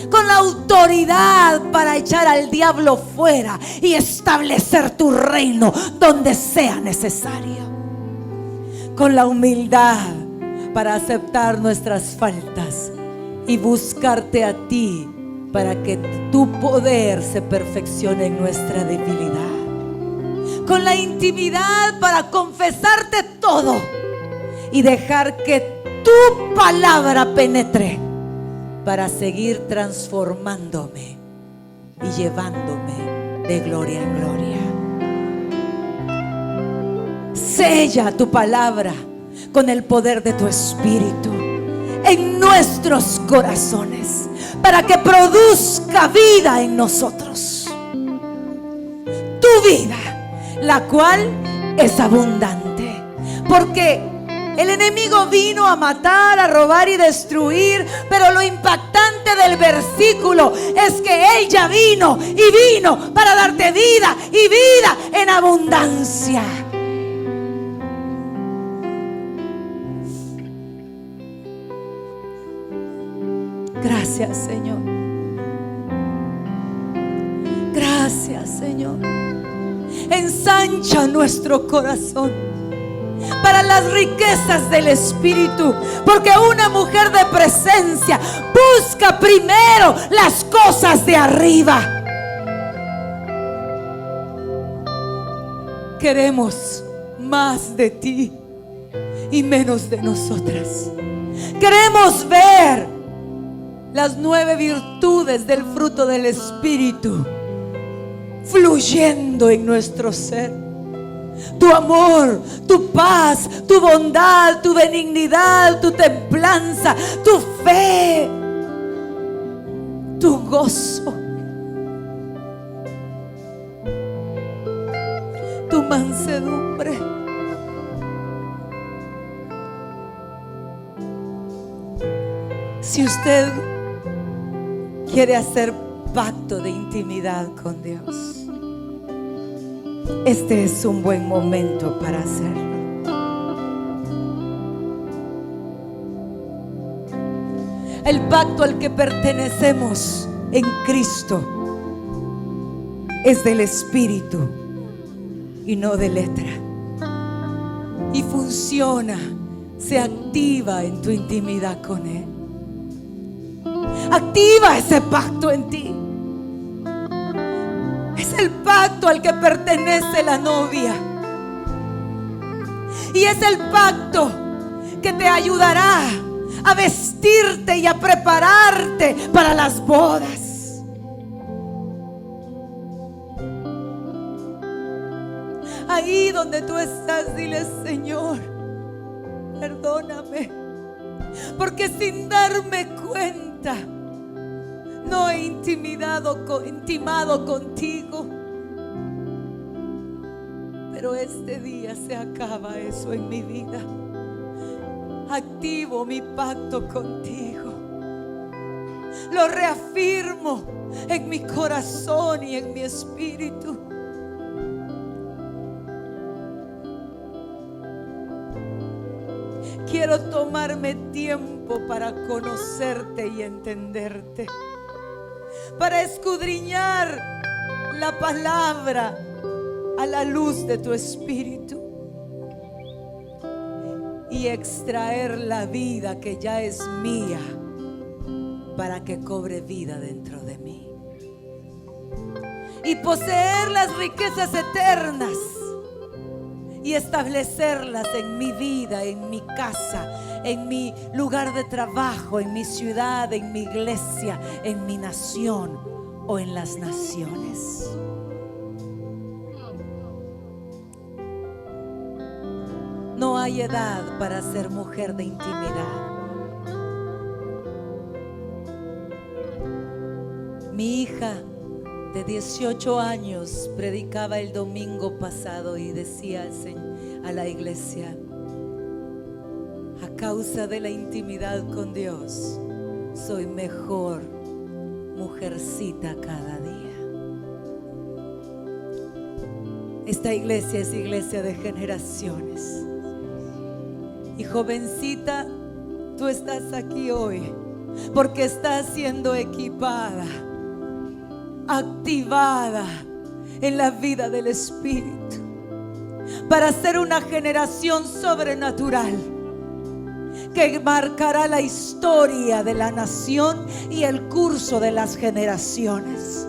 con la autoridad para echar al diablo fuera y establecer tu reino donde sea necesario, con la humildad para aceptar nuestras faltas y buscarte a ti para que tu poder se perfeccione en nuestra debilidad, con la intimidad para confesarte todo y dejar que tu palabra penetre para seguir transformándome y llevándome de gloria en gloria. Sella tu palabra con el poder de tu espíritu en nuestros corazones, para que produzca vida en nosotros. Tu vida, la cual es abundante, porque el enemigo vino a matar, a robar y destruir, pero lo impactante del versículo es que Él ya vino y vino para darte vida y vida en abundancia. Gracias, Señor. Gracias, Señor. Ensancha nuestro corazón para las riquezas del Espíritu, porque una mujer de presencia busca primero las cosas de arriba. Queremos más de ti y menos de nosotras. Queremos ver las 9 virtudes del fruto del Espíritu fluyendo en nuestro ser. Tu amor, tu paz, tu bondad, tu benignidad, tu templanza, tu fe, tu gozo, tu mansedumbre. Si usted quiere hacer pacto de intimidad con Dios, este es un buen momento para hacerlo. El pacto al que pertenecemos en Cristo es del Espíritu y no de letra. Y funciona, se activa en tu intimidad con Él. Activa ese pacto en ti. Es el pacto al que pertenece la novia. Y es el pacto que te ayudará a vestirte y a prepararte para las bodas. Ahí donde tú estás, dile: Señor, perdóname, porque sin darme cuenta no he intimado contigo. Pero este día se acaba eso en mi vida. Activo mi pacto contigo. Lo reafirmo en mi corazón y en mi espíritu. Quiero tomarme tiempo para conocerte y entenderte, para escudriñar la palabra a la luz de tu espíritu y extraer la vida que ya es mía para que cobre vida dentro de mí y poseer las riquezas eternas y establecerlas en mi vida, en mi casa, en mi lugar de trabajo, en mi ciudad, en mi iglesia, en mi nación o en las naciones. No hay edad para ser mujer de intimidad. Mi hija de 18 años predicaba el domingo pasado y decía a la iglesia: a causa de la intimidad con Dios, soy mejor mujercita cada día. Esta iglesia es iglesia de generaciones. Y jovencita, tú estás aquí hoy porque estás siendo equipada, activada en la vida del Espíritu para ser una generación sobrenatural que marcará la historia de la nación y el curso de las generaciones,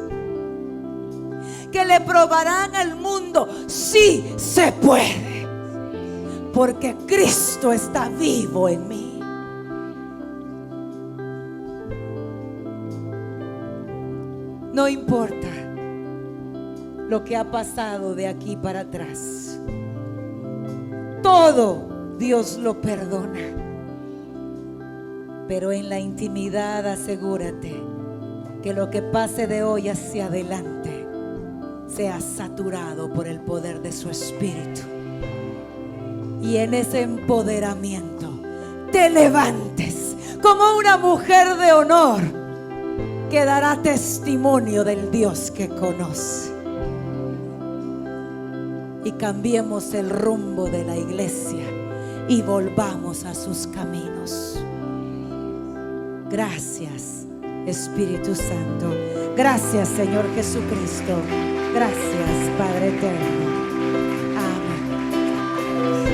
que le probarán al mundo: sí se puede, porque Cristo está vivo en mí. No importa lo que ha pasado de aquí para atrás, todo Dios lo perdona. Pero en la intimidad asegúrate que lo que pase de hoy hacia adelante sea saturado por el poder de su Espíritu. Y en ese empoderamiento te levantes como una mujer de honor que dará testimonio del Dios que conoce. Y cambiemos el rumbo de la iglesia y volvamos a sus caminos. Gracias, Espíritu Santo. Gracias, Señor Jesucristo. Gracias, Padre eterno.